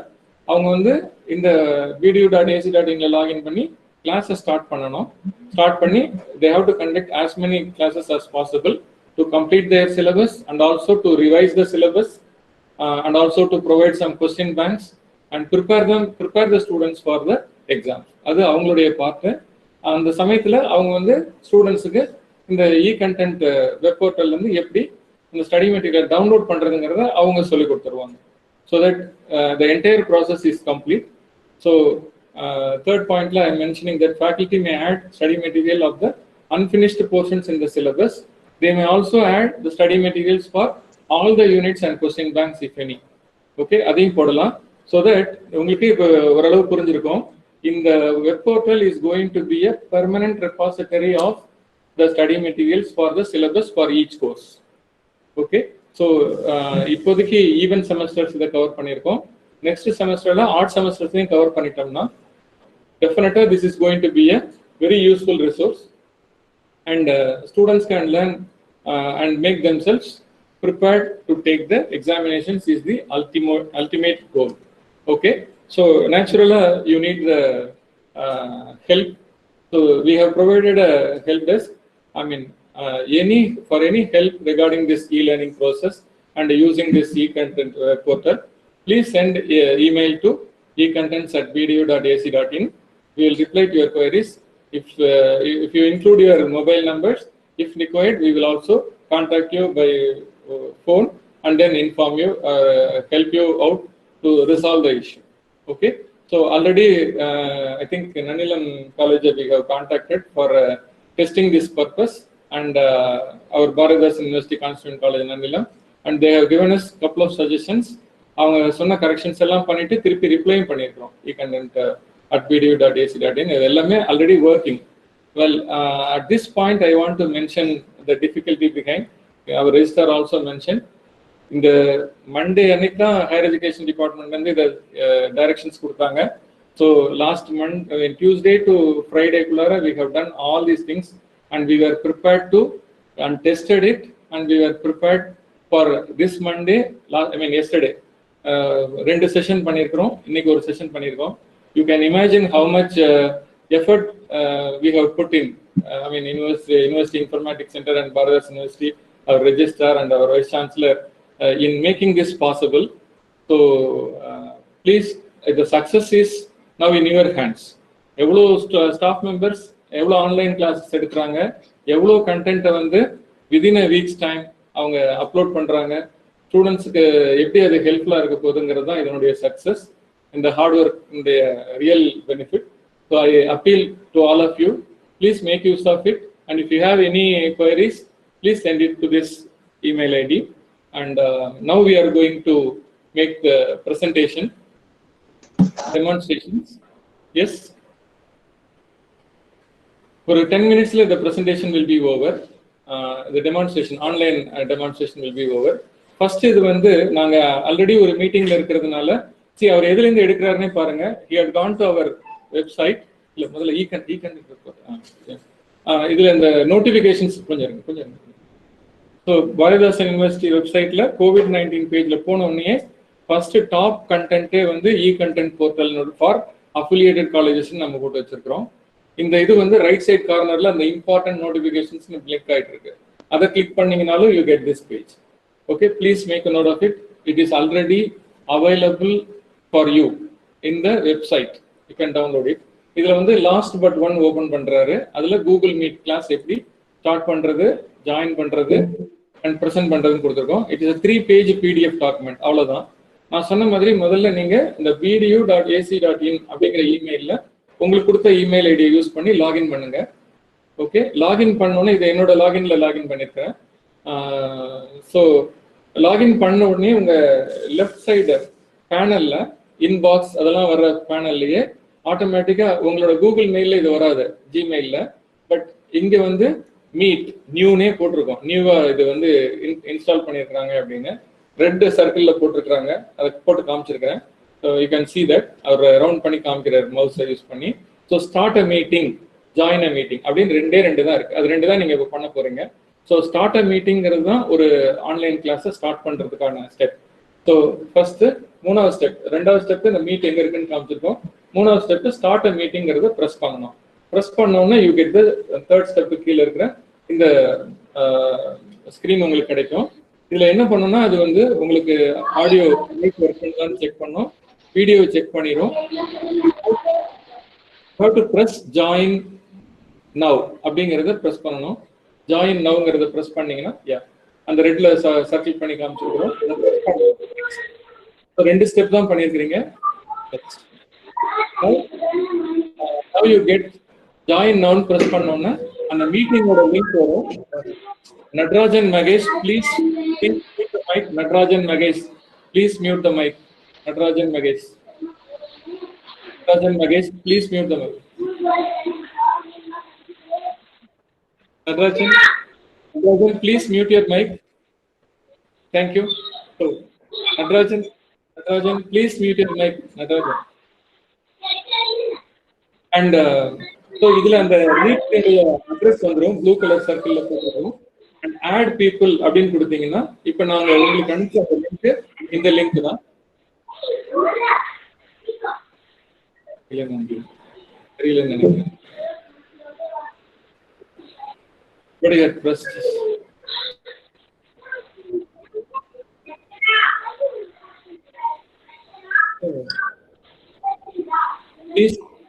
அவங்க வந்து இந்த bdu.ac.in லாகின் பண்ணி கிளாஸை ஸ்டார்ட் பண்ணணும். ஸ்டார்ட் பண்ணி they have to conduct as many classes as possible to complete their syllabus and also to revise the syllabus and also to provide some question banks and prepare the students for the exams. அது அவங்களுடைய part. அந்த சமயத்துல அவங்க வந்து ஸ்டூடெண்ட்ஸுக்கு இந்த content web போர்ட்டல்ல இருந்து எப்படி இந்த ஸ்டடி மெட்டீரியல் டவுன்லோட் பண்றதுங்கிறத அவங்க சொல்லி கொடுத்துருவாங்க. So that the entire process is complete. So third point la I'm mentioning that faculty may add study material of the unfinished portions in the syllabus. They may also add the study materials for all the units and question banks if any. Okay, அதையும் போடலாம். So that உங்களுக்கு இப்போ ஓரளவு புரிஞ்சிருக்கும். இந்த web portal is going to be a permanent repository of the study materials for the syllabus for each course. Okay. So இப்போதைக்கு even semesters இதை cover பண்ணியிருக்கோம். நெக்ஸ்ட் செமஸ்டர்ல ஆர்ட் செமஸ்டர்ஸையும் கவர் பண்ணிட்டோம்னா டெஃபினட்டா this is going to be a very useful resource and students can learn and make themselves prepared to take the examinations is the ultimate goal. Okay, so நேச்சுரலா you need the help. So we have provided a help desk. for any help regarding this e-learning process and using this e-content portal, please send email to econtents@bdu.ac.in. We will reply to your queries. If you include your mobile numbers, if required, we will also contact you by phone and then inform you, help you out to resolve the issue. Okay. So already, I think Nannilam College we have contacted for testing this purpose, and our Bharadasan University Constituent College Nannilam, and they have given us a couple of suggestions. அவங்க சொன்ன corrections எல்லாம் பண்ணிட்டு திருப்பி ரிப்ளையும் பண்ணியிருக்கோம் econtent@bdu.ac.in. இது எல்லாமே already working. Well, at this point, I want to mention the difficulty behind. Our registrar also mentioned. இந்த Monday அன்னைக்கு தான் ஹையர் எஜுகேஷன் டிபார்ட்மெண்ட் வந்து இந்த டைரக்ஷன்ஸ் கொடுத்தாங்க. ஸோ லாஸ்ட் டியூஸ்டே டு ஃப்ரைடேக்குள்ளார we have done all these things and we were prepared to and tested it and we were prepared for this Monday. Yesterday ரெண்டு session பண்ணியிருக்கிறோம், இன்னைக்கு ஒரு session பண்ணியிருக்கோம். You can imagine how much effort we have put in. University Informatics Center and Bharadasan University, our registrar and our vice chancellor, in making this possible. So please, the success is now in your hands. எவ்வளோ staff members எவ்வளோ online classes எடுக்கிறாங்க, எவ்வளோ கண்டென்ட்டை வந்து within அ weeks time அவங்க upload பண்ணுறாங்க, ஸ்டூடெண்ட்ஸுக்கு எப்படி அது ஹெல்ப்ஃபுல்லாக இருக்க போகுதுங்கிறது தான் இதனுடைய சக்ஸஸ், இந்த hard work real benefit. So I appeal to all of you, please make use of it, and if you have any queries, please send it to this email ID. And now we are going to make the presentation, demonstrations. Yes. For 10 minutes, the presentation will be over. The demonstration, online demonstration will be over. First, இது வந்து நாங்க already ஒரு மீட்டிங்ல இருக்கிறதுனால அவர் எதுல இருந்து எடுக்கிறாருன்னே பாருங்க. He had gone to our website. இல்ல முதல்ல இதுல இந்த நோட்டிபிகேஷன்ஸ் கொஞ்சம் ஸோ பாரதிதாசன் யூனிவர்சிட்டி வெப்சைட்ல COVID-19 பேஜ்ல போன உடனே ஃபர்ஸ்ட் டாப் கண்டென்ட்டே வந்து content portal for affiliated colleges நம்ம போட்டு வச்சிருக்கிறோம். இந்த இது வந்து ரைட் சைட் கார்னர்ல அந்த இம்பார்ட்டன்ட் நோட்டிபிகேஷன்ஸ் கிளிக் ஆயிட்டு இருக்கு. அதை கிளிக் பண்ணீங்கனாலும் you get this page. Okay, please make a note of it. It is already available for you in the website. You can download it. இதுல வந்து லாஸ்ட் பட் ஒன் ஓபன் பண்றாரு. அதுல Google Meet class எப்படி start பண்றது, join பண்றது and present பண்றதுன்னு கொடுத்துருக்கோம். It is 3-page PDF document. அவ்வளவுதான். நான் சொன்ன மாதிரி முதல்ல நீங்க இந்த bdu.ac.in அப்படிங்கிற இமெயில்ல உங்களுக்கு கொடுத்த இமெயில் ஐடியை யூஸ் பண்ணி லாகின் பண்ணுங்க. ஓகே, லாகின் பண்ணோன்னே இது என்னோட லாகின்ல லாகின் பண்ணிருக்கேன். ஸோ லாகின் பண்ண உடனே உங்க லெஃப்ட் சைடு பேனல்ல இன்பாக்ஸ் அதெல்லாம் வர்ற பேனல்லையே ஆட்டோமேட்டிக்கா உங்களோட கூகுள் மெயில்ல இது வராது, ஜிமெயில்ல. பட் இங்க வந்து மீட் நியூனே போட்டிருக்கோம். நியூவா இது வந்து இன்ஸ்டால் பண்ணியிருக்கிறாங்க அப்படின்னு ரெட் சர்க்கிள்ல போட்டிருக்கிறாங்க. அதை போட்டு காமிச்சிருக்கிறேன். So you can see that அவர் ரவுண்ட் பண்ணி காமிக்கிறார் மவுஸை யூஸ் பண்ணி. So start a meeting, join a meeting அப்படின்னு ரெண்டு தான் இருக்கு. அது ரெண்டு தான் நீங்க இப்போ பண்ண போறீங்க. ஸோ ஸ்டார்ட் அ மீட்டிங்கிறது தான் ஒரு ஆன்லைன் கிளாஸை ஸ்டார்ட் பண்றதுக்கான ஸ்டெப். ஸோ ஃபர்ஸ்ட் மூணாவது ஸ்டெப், ரெண்டாவது ஸ்டெப் இந்த மீட் எங்க இருக்குன்னு காமிச்சிருக்கோம். மூணாவது ஸ்டெப் ஸ்டார்ட் அ மீட்டிங்கிறத ப்ரெஸ் பண்ணணும். ப்ரெஸ் பண்ணோன்னா you get the third step கீழே இருக்கிற இந்த ஸ்க்ரீன் உங்களுக்கு கிடைக்கும். இதுல என்ன பண்ணணும்னா அது வந்து உங்களுக்கு ஆடியோ மைக் ஒர்க் பண்ணலான்னு செக் பண்ணோம், வீடியோ செக் பண்ணிடும். How to press join now அப்படிங்கிறத ப்ரெஸ் பண்ணணும். ஜாயின் நவ்ங்கிறத ப்ரெஸ் பண்ணீங்கன்னா அந்த ரெட்ல சர்க்கிள் பண்ணி காமிச்சிருக்கிறோம். ரெண்டு ஸ்டெப் தான் பண்ணியிருக்கிறீங்க. Now you get join now press பண்ணோம்னா அந்த மீட்டிங்கோட லிங்க் வரும். Natarajan Magesh, please mute the mic. Natarajan Magesh, please mute the mic. Natarajan Magesh, please mute the mic. Natarajan, please mute your mic. Thank you. So, Natarajan, please mute your mic. Natarajan. And so இதுல அந்த meet address வந்துடும், blue colour சர்க்கிள்ல போட்டுரும். And add people அப்படின்னு கொடுத்தீங்கன்னா இப்ப நாங்க உங்களுக்கு அனுப்பிச்ச அந்த லிங்க் இந்த லிங்க் தான். தெரியலன்னு நினைக்கிறேன். What is that? Press.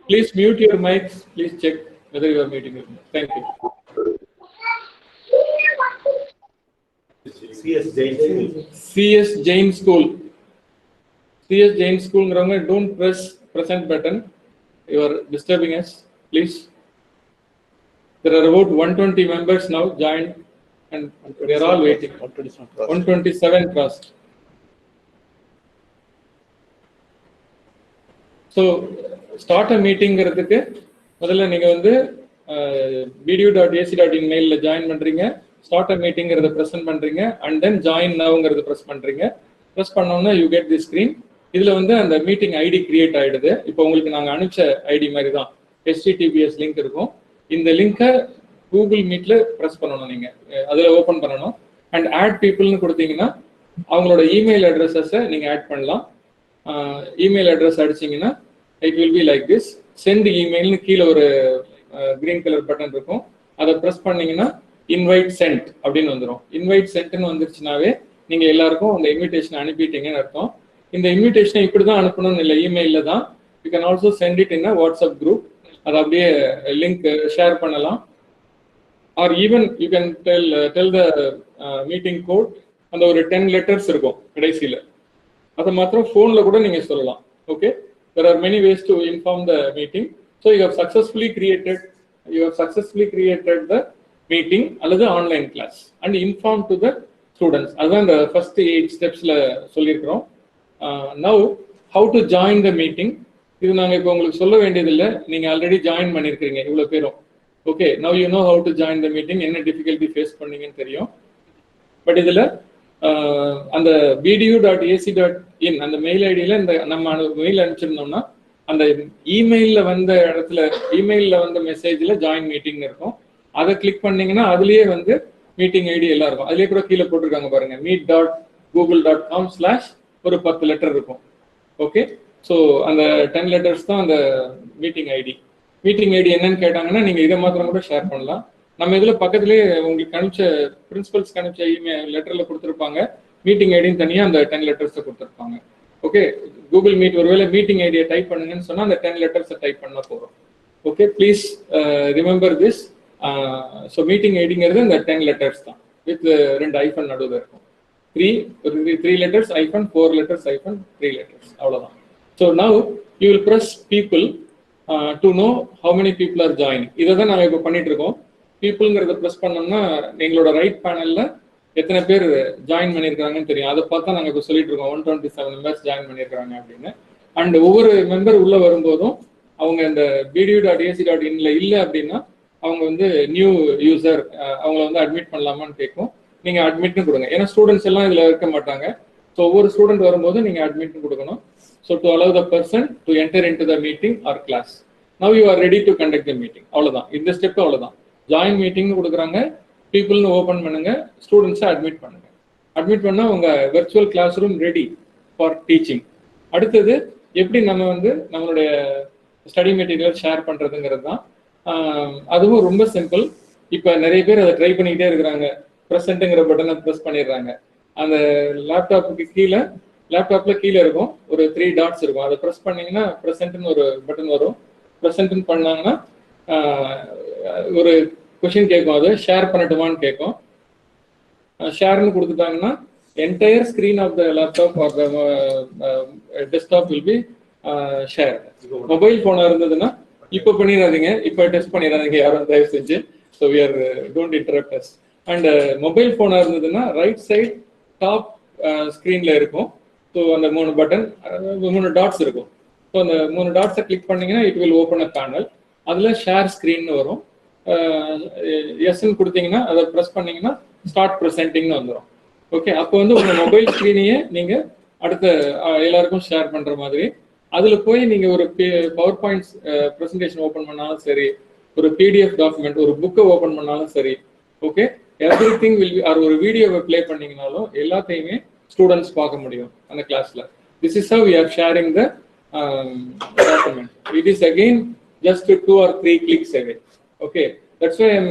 Please mute your mics. Please check whether you are muting it. Thank you. CS Jain School. CS Jain School. Don't press present button. You are disturbing us. Please. There are about 120 members now joined, and they are all waiting. 127 crossed. So, start a meeting ங்கிறதுக்கு முதல்ல நீங்க வந்து bdu.ac.in மெயில்ல join பண்றீங்க, start அ மீட்டிங்கிறத present பண்றீங்க, and then join நவ்ங்கிறத press பண்றீங்க. Press பண்ணோம்னா you get the screen. இதுல வந்து அந்த மீட்டிங் ஐடி கிரியேட் ஆயிடுது. இப்போ உங்களுக்கு நாங்க அனுப்பிச்ச ஐடி மாதிரி தான் HTTPS லிங்க் இருக்கும். இந்த லிங்கை கூகுள் மீட்ல பிரஸ் பண்ணணும், நீங்க அதுல ஓபன் பண்ணணும். அண்ட் ஆட் பீப்புள்னு கொடுத்தீங்கன்னா அவங்களோட இமெயில் அட்ரஸஸை நீங்க ஆட் பண்ணலாம். இமெயில் அட்ரஸ் அடிச்சிங்கன்னா it will be like this. Send இமெயில்னு கீழே ஒரு கிரீன் கலர் பட்டன் இருக்கும். அதை ப்ரெஸ் பண்ணீங்கன்னா இன்வைட் சென்ட் அப்படின்னு வந்துடும். இன்வைட் சென்ட்னு வந்துருச்சுனாவே நீங்க எல்லாருக்கும் அந்த இன்விடேஷன் அனுப்பிட்டீங்கன்னு அர்த்தம். இந்த இன்விடேஷனை இப்படி தான் அனுப்பணும்னு இல்லை, இமெயில தான். You can also send it in WhatsApp group. அதை அப்படியே லிங்க் ஷேர் பண்ணலாம். Or even you can tell the meeting code. அந்த ஒரு 10 லெட்டர்ஸ் இருக்கும் கடைசியில், அதை மாத்திரம் ஃபோன்ல கூட நீங்க சொல்லலாம். Okay, there are many ways to inform the meeting. So you have successfully created the meeting அல்லது online class and inform to the students. அதான் இந்த first 8 ஸ்டெப்ஸ்ல சொல்லியிருக்கிறோம். Now how to join the meeting. இது நாங்க இப்போ உங்களுக்கு சொல்ல வேண்டியதில்லை, நீங்க ஆல்ரெடி ஜாயின் பண்ணிருக்கீங்க இவ்வளவு பேரும். Okay, now you know how to join the meeting. என்ன டிஃபிகல்ட்டி ஃபேஸ் பண்ணீங்கன்னு தெரியும். பட் இதுல அந்த bdu.ac.in அந்த மெயில் ஐடியில இந்த நம்ம மெயில் அனுப்பிச்சிருந்தோம்னா அந்த இமெயில்ல வந்த இடத்துல இமெயில்ல வந்த மெசேஜ்ல ஜாயின் மீட்டிங் இருக்கும். அதை கிளிக் பண்ணீங்கன்னா அதுலயே வந்து மீட்டிங் ஐடி எல்லாம் இருக்கும். அதுலயே கூட கீழே போட்டிருக்காங்க பாருங்க, meet.google.com/ ஒரு 10 லெட்டர் இருக்கும். ஓகே, ஸோ அந்த 10 லெட்டர்ஸ் தான் அந்த மீட்டிங் ஐடி. மீட்டிங் ஐடி என்னன்னு கேட்டாங்கன்னா நீங்க இதை மாத்திரம் கூட ஷேர் பண்ணலாம். நம்ம இதுல பக்கத்துலேயே உங்களுக்கு அனுப்பிச்ச பிரின்சிபல்ஸ்க்கு அனுப்பிச்ச இமெயில் லெட்டர்ல கொடுத்துருப்பாங்க. மீட்டிங் ஐடின்னு தனியா அந்த 10 லெட்டர்ஸை கொடுத்துருப்பாங்க. ஓகே, கூகுள் மீட் ஒருவேளை மீட்டிங் ஐடியை டைப் பண்ணுங்கன்னு சொன்னா அந்த 10 லெட்டர்ஸை டைப் பண்ண போறோம். Okay, please remember this. So meeting ஐடிங்கிறது இந்த 10 லெட்டர்ஸ் தான், வித் 2 ஐஃபன் நடுவில் இருக்கும். 3 letters hyphen 4 letters hyphen 3 letters, அவ்வளவுதான். So now you will press people to know how many people are join. இதை தான் நாங்கள் இப்போ பண்ணிட்டு இருக்கோம். பீப்புள்ங்கிறத ப்ரெஸ் பண்ணோம்னா எங்களோட ரைட் பேனல்ல எத்தனை பேர் ஜாயின் பண்ணியிருக்காங்கன்னு தெரியும். அதை பார்த்தா நாங்கள் இப்போ சொல்லிட்டு இருக்கோம் 127 மெம்பர்ஸ் ஜாயின் பண்ணியிருக்காங்க அப்படின்னு. அண்ட் ஒவ்வொரு மெம்பர் உள்ள வரும்போதும் அவங்க இந்த bdu.ac.inல இல்லை அப்படின்னா அவங்க வந்து நியூ யூசர், அவங்கள வந்து அட்மிட் பண்ணலாமான்னு கேட்கும். நீங்க அட்மிட்னு கொடுங்க, ஏன்னா ஸ்டூடெண்ட்ஸ் எல்லாம் இதுல இருக்க மாட்டாங்க. ஸோ ஒவ்வொரு ஸ்டூடெண்ட் வரும்போது நீங்க அட்மிட்னு கொடுக்கணும். So to allow the person to enter into the meeting or class. Now you are ready to conduct the meeting. அவ்வளவுதான், இந்த ஸ்டெப் அவ்வளவுதான். ஜாயின் மீட்டிங்னு கொடுக்குறாங்க, பீப்புள்னு ஓப்பன் பண்ணுங்க, ஸ்டூடெண்ட்ஸை அட்மிட் பண்ணுங்க. அட்மிட் பண்ணா உங்க virtual class room ready for teaching. அடுத்தது எப்படி நம்ம வந்து நம்மளுடைய ஸ்டடி மெட்டீரியல் ஷேர் பண்றதுங்கிறது தான். அதுவும் ரொம்ப சிம்பிள். இப்போ நிறைய பேர் அதை ட்ரை பண்ணிக்கிட்டே இருக்கிறாங்க. ப்ரெசென்ட்டுங்கிற பட்டனை ப்ரெஸ் பண்ணிடுறாங்க. அந்த லேப்டாப்ல கீழே இருக்கும் ஒரு 3 டாட்ஸ் இருக்கும். அதை ப்ரெஸ் பண்ணீங்கன்னா ப்ரெசென்ட்னு ஒரு பட்டன் வரும். ப்ரெசென்ட்னு பண்ணாங்கன்னா ஒரு கொஷின் கேட்கும், அது ஷேர் பண்ணட்டுமான்னு கேட்கும். ஷேர்னு கொடுத்துட்டாங்கன்னா entire screen of the laptop or the desktop will be share. Mobile ஃபோனாக இருந்ததுன்னா இப்போ பண்ணிடாதீங்க, இப்போ டெஸ்ட் பண்ணிடாதீங்க யாரும் தயவு செஞ்சு. So we are don't interrupt us. And mobile ஃபோனாக இருந்ததுன்னா ரைட் சைட் டாப் ஸ்க்ரீன்ல இருக்கும். ஸோ அந்த 3 பட்டன் 3 டாட்ஸ் இருக்கும். ஸோ அந்த 3 டாட்ஸை கிளிக் பண்ணீங்கன்னா it will open a panel. அதில் ஷேர் ஸ்க்ரீன்னு வரும். எஸ்ன்னு கொடுத்தீங்கன்னா அதை ப்ரெஸ் பண்ணீங்கன்னா ஸ்டார்ட் ப்ரெசென்டிங்னு வந்துடும். ஓகே, அப்போ வந்து உங்கள் மொபைல் ஸ்க்ரீனையே நீங்கள் அடுத்த எல்லாருக்கும் ஷேர் பண்ணுற மாதிரி அதில் போய் நீங்கள் ஒரு பவர் பாயிண்ட்ஸ் ப்ரெசன்டேஷன் ஓப்பன் பண்ணாலும் சரி, ஒரு பிடிஎஃப் டாக்குமெண்ட், ஒரு புக்கை ஓப்பன் பண்ணாலும் சரி, ஓகே, எவ்ரிதிங் வில் பி, ஒரு வீடியோவை ப்ளே பண்ணீங்கனாலும் எல்லாத்தையுமே ஸ்டூடெண்ட்ஸ் பார்க்க முடியும் அந்த கிளாஸ்ல. This is how we are sharing the document. It is again just 2 or 3 clicks away. Okay, That's why I'm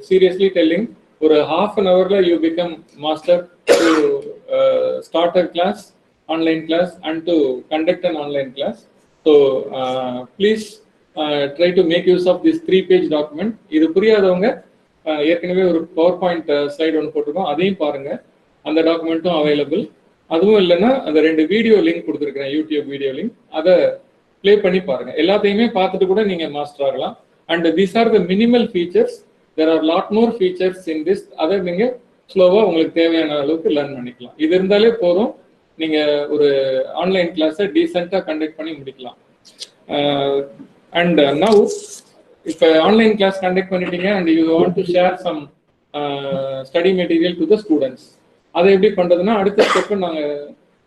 seriously telling, for a half an hour you become master to start a class, online class, and to conduct an online class. So please try to make use of this 3-page document. இது புரியாதவங்க ஏற்கனவே ஒரு PowerPoint slide ஒன்று போட்டிருக்கோம், அதையும் பாருங்க. அந்த டாக்குமெண்ட்டும் available. அதுவும் இல்லைன்னா அந்த 2 வீடியோ லிங்க் கொடுத்துருக்கிறேன், யூடியூப் வீடியோ லிங்க், அதை ப்ளே பண்ணி பாருங்க. எல்லாத்தையுமே பார்த்துட்டு கூட நீங்க மாஸ்டர் ஆகலாம். And these are the minimal features. There are lot more features in this. அதை நீங்க ஸ்லோவா உங்களுக்கு தேவையான அளவுக்கு லேர்ன் பண்ணிக்கலாம். இது இருந்தாலே போதும், நீங்க ஒரு ஆன்லைன் கிளாஸை டீசெண்டா கண்டக்ட் பண்ணி முடிக்கலாம். அண்ட் நவ் இப்போ ஆன்லைன் கிளாஸ் கண்டக்ட் பண்ணிட்டீங்க and you want to share some study material to the students. அதை எப்படி பண்றதுன்னா, அடுத்த ஸ்டெப் நாங்கள்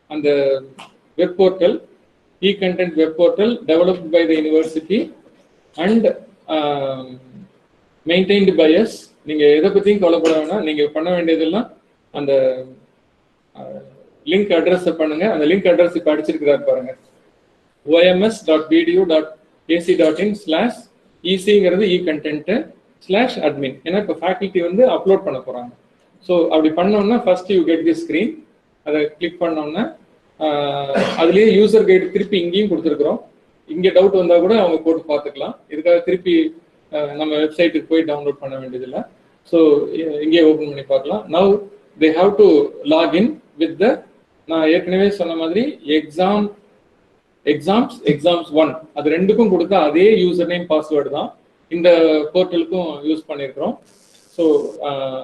அந்த web portal, e-content web portal developed by the university and maintained by us. நீங்க எதை பத்தியும் கவலைப்பட வேணாம். நீங்க பண்ண வேண்டியதெல்லாம் அந்த லிங்க் அட்ரஸ் பண்ணுங்க. அந்த லிங்க் அட்ரஸ் இப்ப அடிச்சிருக்கிறார் பாருங்க, oms.bdu.ac.in/ecங்கிறது e-content/admin. ஏன்னா இப்ப ஃபேக்கல்டி வந்து அப்லோட் பண்ண போறாங்க. ஸோ அப்படி பண்ணோம்னா first you get the screen. அதை கிளிக் பண்ணோம்னா அதுலயே யூசர் கைடு திருப்பி இங்கேயும் கொடுத்துருக்குறோம். இங்கே டவுட் வந்தால் கூட அவங்க போட்டு பார்த்துக்கலாம். இதுக்காக திருப்பி நம்ம வெப்சைட்டுக்கு போய் டவுன்லோட் பண்ண வேண்டியதில்லை. ஸோ இங்கே ஓப்பன் பண்ணி பார்க்கலாம். Now they have to login with the, நான் ஏற்கனவே சொன்ன மாதிரி எக்ஸாம்ஸ் 1 அது ரெண்டுக்கும் கொடுத்த அதே யூசர் நேம் பாஸ்வேர்டு தான் இந்த போர்ட்டலுக்கும் யூஸ் பண்ணியிருக்கிறோம். ஸோ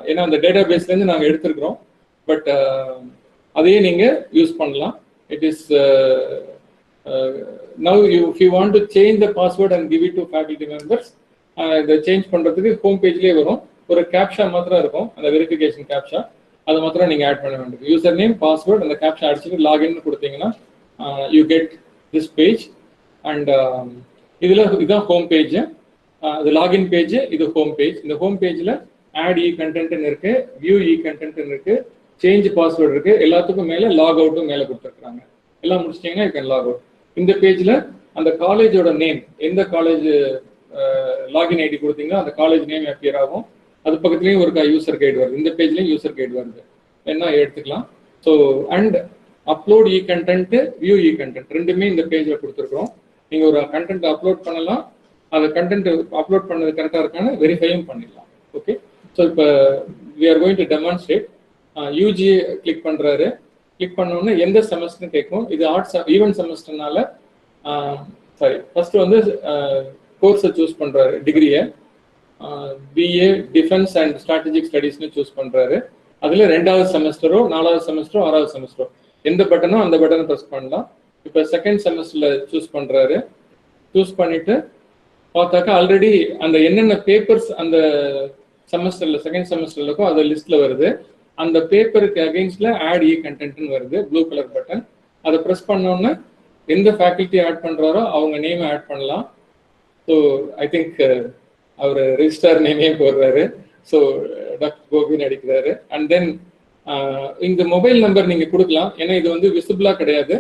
ஏன்னா அந்த டேட்டா பேஸ்லேருந்து நாங்கள் எடுத்திருக்கிறோம். பட் அதையே நீங்கள் யூஸ் பண்ணலாம். It is now if you want to change the password and give it to faculty members, the change பண்றதுக்கு ஹோம் பேஜ்லயே வரும். ஒரு கேப்ஷா மாத்திரம் இருக்கும், அந்த வெரிஃபிகேஷன் கேப்ஷா, அது மாத்திரம் நீங்க ஆட் பண்ண வேண்டியது. யூசர் நேம், பாஸ்வேர்ட், அந்த கேப்ஷா அடிச்சுட்டு லாகின் கொடுத்தீங்கன்னா you get this page. And இதுதான் ஹோம் பேஜ். அது லாகின் பேஜ், இது ஹோம் பேஜ். இந்த ஹோம் பேஜ்ல ஆட் e-content இருக்கு, வியூ e-content இருக்கு, சேஞ்ச் பாஸ்வேர்டு இருக்கு. எல்லாத்துக்கும் மேல லாக் அவுட்டும் மேல கொடுத்துருக்காங்க. எல்லாம் முடிச்சிட்டீங்கன்னா யூ கேன் லாக் அவுட். இந்த பேஜ்ல அந்த காலேஜோட நேம், எந்த காலேஜ் லாகின் ஐடி கொடுத்தீங்கன்னா அந்த காலேஜ் நேம் அப்பியர் ஆகும். அது பக்கத்துலயும் ஒரு யூசர் கைடு வருது. இந்த பேஜ்லயும் யூசர் கைடு வருது, என்ன எடுத்துக்கலாம். So and upload e-content, view e-content ரெண்டுமே இந்த பேஜ்ல கொடுத்துருக்கோம். நீங்க ஒரு கண்டென்ட் அப்லோட் பண்ணலாம், அந்த கண்டென்ட் அப்லோட் பண்ணது கரெக்டா இருக்கான்னு வெரிஃபையும் பண்ணிடலாம். ஓகே, ஸோ இப்போ we are going to demonstrate. UG click பண்றாரு. கிளிக் பண்ணோன்னு எந்த செமஸ்டர்னு கேட்கும். இது ஈவென்ட் செமஸ்டர்னால சாரி, ஃபர்ஸ்ட் வந்து கோர்ஸை சூஸ் பண்றாரு. டிகிரியை பிஏ டிஃபென்ஸ் அண்ட் ஸ்ட்ராட்டஜிக் ஸ்டடீஸ்னு சூஸ் பண்றாரு. அதுல 2வது செமஸ்டரோ 4வது செமஸ்டரோ 6வது செமஸ்டரோ எந்த பட்டனோ அந்த பட்டனை ப்ரெஸ் பண்ணலாம். இப்போ செகண்ட் செமஸ்டர்ல சூஸ் பண்றாரு. சூஸ் பண்ணிட்டு பார்த்தாக்கா ஆல்ரெடி அந்த என்னென்ன பேப்பர்ஸ் அந்த செமஸ்டர்ல செகண்ட் செமஸ்டர்ல இருக்கோ அது லிஸ்ட்ல வருது. அந்த பேப்பருக்கு அகெயின்ஸ்ட்ல ஆட் e-content வருது, ப்ளூ கலர் பட்டன். அதை ப்ரெஸ் பண்ணோன்னா எந்த ஃபேக்கல்ட்டி ஆட் பண்றாரோ அவங்க நேமை ஆட் பண்ணலாம். ஸோ ஐ திங்க் அவர் ரெஜிஸ்டார் நேமே போடுறாரு. ஸோ டாக்டர் கோபின்னு அடிக்கிறாரு. அண்ட் தென் இந்த மொபைல் நம்பர் நீங்க கொடுக்கலாம். ஏன்னா இது வந்து விசிபிளா கிடையாது,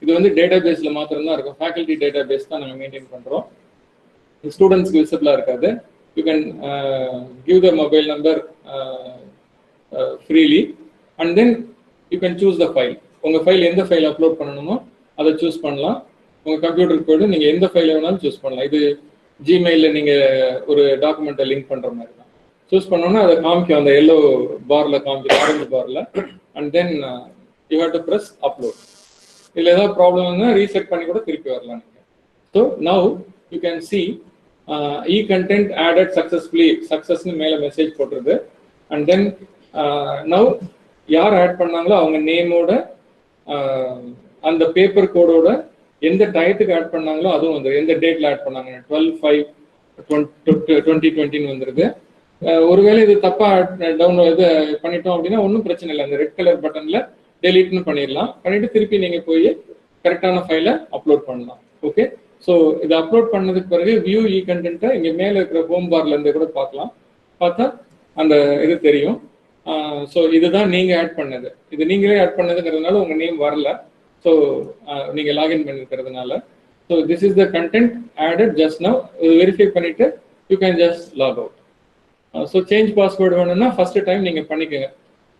இது வந்து டேட்டா பேஸ்ல மாத்திரம் தான் இருக்கும். ஃபேக்கல்ட்டி டேட்டா பேஸ் தான் நாங்கள் மெயின்டைன் பண்றோம். ஸ்டூடெண்ட்ஸ்க்கு விசிபிளா இருக்காது. You can give the mobile number freely and then you can choose the file. உங்க ஃபைல் எந்த ஃபைல் அப்லோட் பண்ணணுமோ அதை சூஸ் பண்ணலாம். உங்க கம்ப்யூட்டருக்கு போய்ட்டு நீங்க எந்த ஃபைலை வேணாலும் சூஸ் பண்ணலாம். இது ஜிமெயில நீங்க ஒரு டாக்குமெண்ட்டை லிங்க் பண்ற மாதிரி தான். சூஸ் பண்ணோன்னா அதை காமிக்கும், அந்த எல்லோ பார்ல காமிக்கும், ஆரஞ்சு பார்ல. And then you have to press upload. இதுல ஏதாவது ப்ராப்ளம்னா ரீசெட் பண்ணி கூட திருப்பி வரலாம் நீங்க. So now you can see e-content added successfully, சக்சஸ்னு மேல மெசேஜ் போட்டுருது. அண்ட் தென் நவ் யார் ஆட் பண்ணாங்களோ அவங்க நேமோட அந்த பேப்பர் கோடோட எந்த டயத்துக்கு ஆட் பண்ணாங்களோ அதுவும் வந்து எந்த டேட்ல ஆட் பண்ணாங்க 12/5/2020 வந்துருது. ஒருவேளை இது தப்பா டவுன்லோட் இது பண்ணிட்டோம் அப்படின்னா ஒன்றும் பிரச்சனை இல்லை. அந்த ரெட் கலர் பட்டன்ல டெலீட்னு பண்ணிடலாம். பண்ணிட்டு திருப்பி நீங்க போய் கரெக்டான ஃபைலை அப்லோட் பண்ணலாம். ஓகே, ஸோ இதை அப்லோட் பண்ணதுக்கு பிறகு வியூ e-content இங்க மேல இருக்கிற ஹோம் பார்ல இருந்து கூட பார்க்கலாம். பார்த்தா அந்த இது தெரியும். ஸோ இதுதான் நீங்க ஆட் பண்ணது. இது நீங்களே ஆட் பண்ணதுங்கிறதுனால உங்க நேம் வரல. ஸோ நீங்க லாகின் பண்ணிருக்கிறதுனால. So this is the content added just now. Verify பண்ணிட்டு you can just log out. So change password வேணும்னா ஃபர்ஸ்ட் டைம் நீங்கள் பண்ணிக்கோங்க,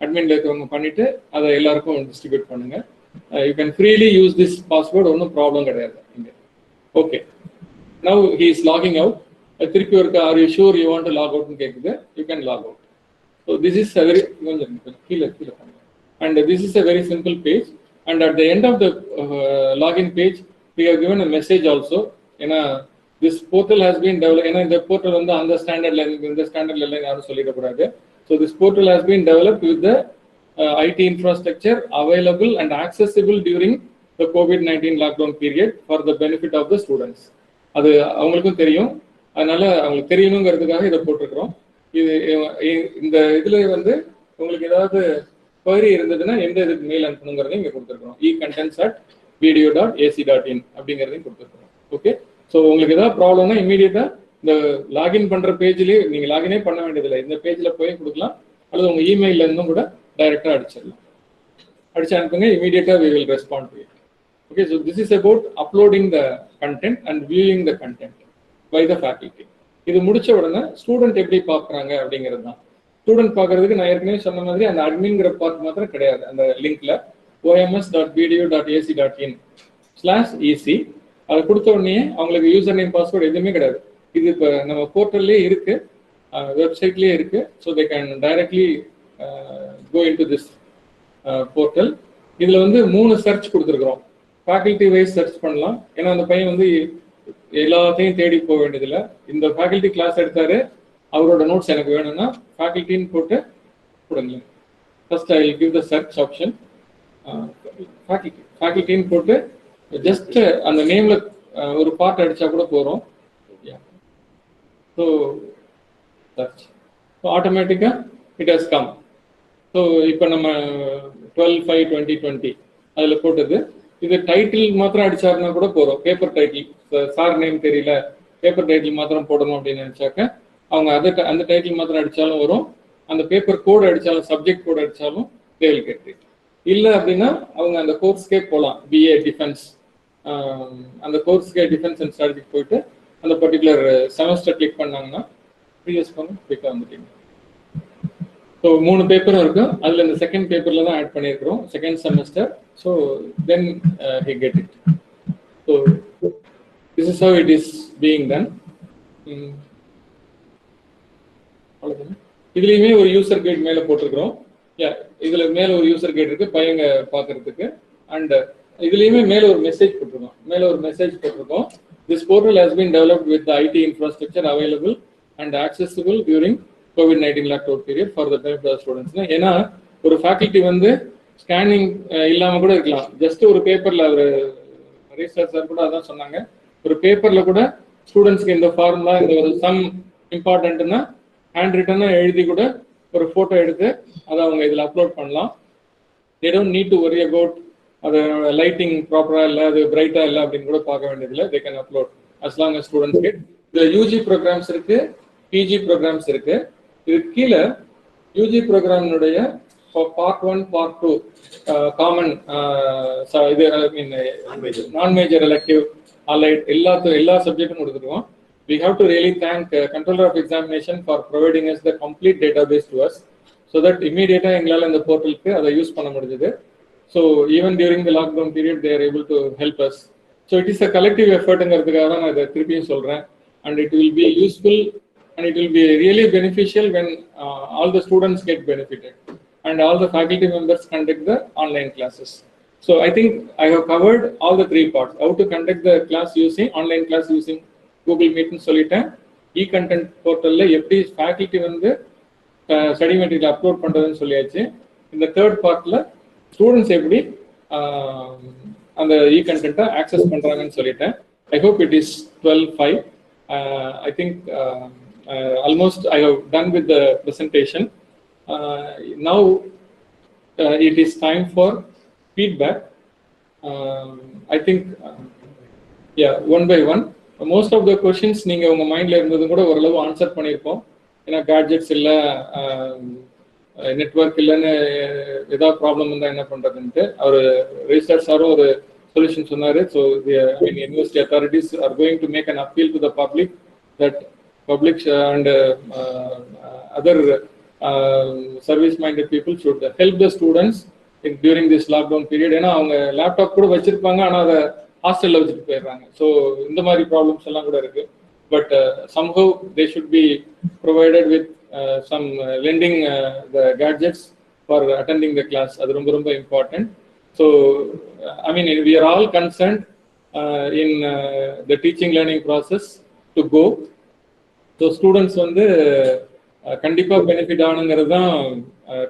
அட்மின்ல இருக்கிறவங்க பண்ணிட்டு அதை எல்லாருக்கும் டிஸ்ட்ரிபியூட் பண்ணுங்க. You can freely use this password, ஒன்றும் ப்ராப்ளம் கிடையாது இங்கே. Okay, now he is logging out. திருப்பி ஒருக்கா are you sure you want to log அவுட்னு கேட்குது. You can log out. So this is a very கீழே பண்ணுங்க. And this is a very simple page. And at the end of the login page we have given a message also. ஏன்னா this portal has been developed. ஏன்னா இந்த portal வந்து அந்த ஸ்டாண்டர்ட்ல இந்த ஸ்டாண்டர்ட்ல எல்லாம் யாரும் சொல்லிடக்கூடாது. So this portal has been developed with the IT infrastructure available and accessible during the COVID-19 lockdown period for the benefit of the students. அது அவங்களுக்கும் தெரியும், அதனால அவங்களுக்கு தெரியணுங்கிறதுக்காக இதை போட்டிருக்கிறோம். இது இந்த இதுல வந்து உங்களுக்கு ஏதாவது query இருந்ததுன்னா எந்த இதுக்கு மெயில் அனுப்பணுங்கிறதையும் இங்கே கொடுத்துருக்கோம். econtents@video.ac.in அப்படிங்கிறதையும் கொடுத்துருக்கோம். ஓகே, ஸோ உங்களுக்கு ஏதாவது ப்ராப்ளம்னா இமீடியட்டா இந்த லாகின் பண்ற பேஜ்லயே நீங்க லாகினே பண்ண வேண்டியதில்லை, இந்த பேஜ்ல போய் கொடுக்கலாம், அல்லது உங்க இமெயில இருந்தும் கூட டைரக்டா அடிச்சிடலாம். அடிச்சு அனுப்புங்க, இமீடியட்டா we will respond to it. Okay, so this is about uploading the content and viewing the content by the faculty. இது முடிச்ச உடனே ஸ்டூடெண்ட் எப்படி பார்க்குறாங்க அப்படிங்கிறது தான். ஸ்டூடெண்ட் பார்க்கறதுக்கு நான் ஏற்கனவே சொன்ன மாதிரி அந்த அட்மின்ங்கிற பார்ட் மாத்திரம் கிடையாது. அந்த லிங்க்ல oms.video.ac.in/ec அதை கொடுத்த உடனே அவங்களுக்கு யூசர் நேம் பாஸ்வேர்டு எதுவுமே கிடையாது. இது இப்போ நம்ம போர்ட்டல்லே இருக்கு, வெப்சைட்லேயே இருக்கு. So they can directly go in to this portal. இதில் வந்து 3 சர்ச் கொடுத்துருக்குறோம். ஃபேக்கல்ட்டி வைஸ் சர்ச் பண்ணலாம், ஏன்னா அந்த பையன் வந்து எல்லாத்தையும் தேடி போக வேண்டியதில்லை. இந்த ஃபேக்கல்ட்டி கிளாஸ் எடுத்தாரு, அவரோட நோட்ஸ் எனக்கு வேணும்னா ஃபேக்கல்ட்டின்னு போட்டு கொடுங்க. First I will give the search option. ஃபேக்கல்ட்டின்னு போட்டு ஜஸ்ட் அந்த நேம்ல ஒரு பார்ட் அடிச்சா கூட போகிறோம். ஸோ சர்ச் ஆட்டோமேட்டிக்காக இட் ஹஸ் கம். ஸோ இப்போ நம்ம 12/5/2020 அதில் போட்டது. இது டைட்டில் மாத்திரம் அடிச்சாருன்னா கூட போகிறோம். பேப்பர் டைட்டில், சார் நேம் தெரியல, பேப்பர் டைட்டில் மாத்திரம் போடணும் அப்படின்னு நினச்சாக்க அவங்க அந்த டைட்டில் மாத்திரம் அடித்தாலும் வரும். அந்த பேப்பர் கோடு அடித்தாலும், சப்ஜெக்ட் கோடு அடித்தாலும் they will get it. இல்லை அப்படின்னா அவங்க அந்த கோர்ஸ்க்கே போகலாம். BA டிஃபென்ஸ், அந்த கோர்ஸ்க்கே டிஃபென்ஸ் அண்ட் ஸ்ட்ராட்டஜிக்கு போயிட்டு அந்த பர்டிகுலர் செமஸ்டர் கிளிக் பண்ணாங்கன்னா ப்ரீவியஸ் பண்ண குயிக்காக வந்துட்டீங்க. ஸோ 3 பேப்பரும் இருக்கு, அதில் இந்த செகண்ட் பேப்பரில் தான் ஆட் பண்ணியிருக்கிறோம், second semester. So then he get it. So this is how it is being done. அவ்வளோதானே. இதுலேயுமே ஒரு யூசர் கைட் மேலே போட்டிருக்கிறோம். இதில் மேலே ஒரு யூசர் கைட் இருக்கு பையங்க பார்க்கறதுக்கு. அண்ட் இதுலேயுமே மேலே ஒரு மெசேஜ் போட்டிருக்கோம். This portal has been developed with the IT infrastructure available and accessible during COVID-19 lockdown period for the benefit of students. ஏன்னா ஒரு ஃபேக்கல்ட்டி வந்து ஸ்கேனிங் இல்லாமல் கூட இருக்கலாம். ஜஸ்ட் ஒரு பேப்பரில் ஒரு ரிசர்ச் சார் கூட அதான் சொன்னாங்க, ஒரு பேப்பரில் கூட ஸ்டூடெண்ட்ஸ்க்கு இந்த ஃபார்முலா, இந்த ஒரு சம் இம்பார்ட்டன்ட்னா ஹேண்ட் ரிட்டனாக எழுதி கூட ஒரு ஃபோட்டோ எடுத்து அதை அவங்க இதில் அப்லோட் பண்ணலாம். they don't need to worry about அது லைட்டிங் ப்ராப்பராக இல்லை, அது பிரைட்டாக இல்லை அப்படின்னு கூட பார்க்க வேண்டியதில்லை. they can upload as long as students get. இதில் யூஜி ப்ரோக்ராம்ஸ் இருக்கு, பிஜி ப்ரோக்ராம்ஸ் இருக்கு. இதுக்கு கீழே யூஜி ப்ரோக்ராம்னுடைய பார்ட் 1 பார்ட் 2 காமன் இது நான் மேஜர் எலெக்டிவ் அலைட் எல்லா சப்ஜெக்டும் கொடுத்துருக்கோம். We have to really thank Controller of Examination for providing us the complete database to us, so that immediately எங்களால் இந்த போர்ட்டலுக்கு அதை யூஸ் பண்ண முடிஞ்சது. So even during the lockdown period they are able to help us. So it is a collective effortங்கிறதுக்காக தான் நான் இதை திருப்பியும் சொல்கிறேன். And it will be useful and it will be really beneficial when all the students get benefited and all the faculty members conduct the online classes. So I think I have covered all the 3 parts. How to conduct the class using online class using Google Meetனு சொல்லிட்டேன். eContent போர்ட்டலில் எப்படி faculty வந்து study material upload பண்ணுறதுன்னு சொல்லியாச்சு. இந்த 3rd பார்ட்டில் students எப்படி அந்த eContent ஆக்சஸ் பண்ணுறாங்கன்னு சொல்லிட்டேன். I hope it is 12/5. I think almost I have done with the presentation. Now it is time for feedback. I think one by one. Most of the questions நீங்கள் உங்கள் மைண்டில் இருந்ததும் கூட ஓரளவு ஆன்சர் பண்ணியிருப்போம். ஏன்னா கேட்ஜெட்ஸ் இல்லை, நெட்ஒர்க் இல்லைன்னு ஏதாவது ப்ராப்ளம் இருந்தால் என்ன பண்ணுறதுன்ட்டு அவர் ரிஜிஸ்டர் சாரும் ஒரு சொல்யூஷன் சொன்னார். So university authorities are going to make an appeal to the public that public and other service-minded people should help the students during this lockdown period. ஏன்னா அவங்க லேப்டாப் கூட வச்சிருப்பாங்க, ஆனால் அதை ஹாஸ்டல்ல வச்சுட்டு போயிடுறாங்க. ஸோ இந்த மாதிரி ப்ராப்ளம்ஸ் எல்லாம் கூட இருக்கு. But somehow they should be provided with some lending the gadgets for attending the class. அது ரொம்ப ரொம்ப important. So I mean, we are all concerned in the teaching learning process to go. So students வந்து கண்டிப்பா benefit ஆகணுங்கிறது தான்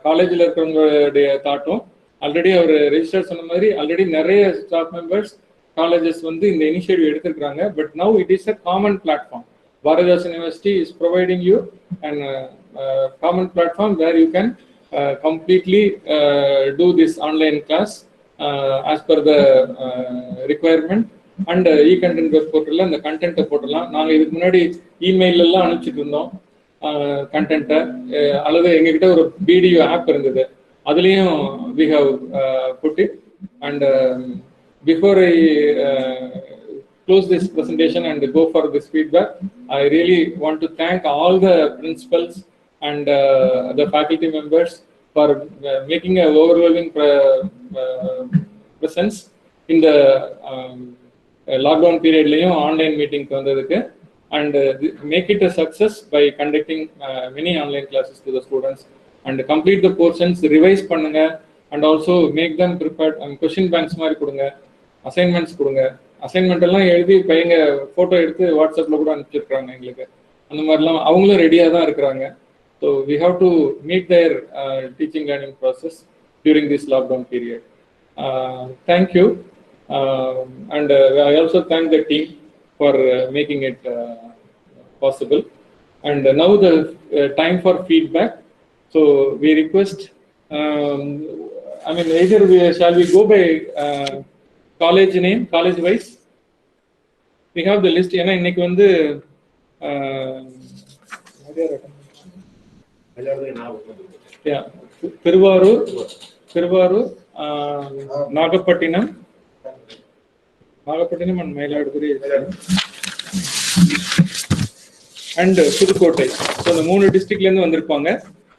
காலேஜில் இருக்கிறவங்களுடைய தாட்டும். Already அவர் register சொன்ன மாதிரி already நிறைய ஸ்டாஃப் மெம்பர்ஸ் colleges வந்து இந்த இனிஷியேட்டிவ் எடுத்திருக்காங்க. But now it is a common platform. Bharathidasan university is providing you and common platform where you can completely do this online class as per the requirement. And content web போர்ட்டலில் அந்த கண்டென்ட்டை போட்டுடலாம். நாங்கள் இதுக்கு முன்னாடி இமெயில் எல்லாம் அனுப்பிச்சிட்டு இருந்தோம் கண்டென்ட்டை, அல்லது எங்ககிட்ட ஒரு பிடிஓ ஆப் இருந்தது, அதுலேயும் we have put it. And before I close this presentation and go for this feedback, I really want to thank all the principals and the faculty members for making an overwhelming presence in the lockdown period layum online meeting vandadukku, and make it a success by conducting many online classes to the students, and complete the portions, revise பண்ணுங்க, and also make them prepared. Question banks மாதிரி கொடுங்க, assignments கொடுங்க. Assignment எல்லாம் எழுதி பையங்க photo எடுத்து வாட்ஸ்அப்பில் கூட அனுப்பிச்சிருக்காங்க எங்களுக்கு. அந்த மாதிரிலாம் அவங்களும் ரெடியாக தான் இருக்கிறாங்க. So we have to meet their teaching learning process during this lockdown period. Thank you. And I also thank the team for making it possible. And now the time for feedback. So we request, I mean either shall we go by college name, college wise we have the list. ஏன்னா இன்னைக்கு வந்து Thiruvarur, Nagapattinam and Mayiladuthurai and Pudukkottai. So இந்த 3 டிஸ்ட்ரிக்ட்ல இருந்து வந்திருப்பாங்க.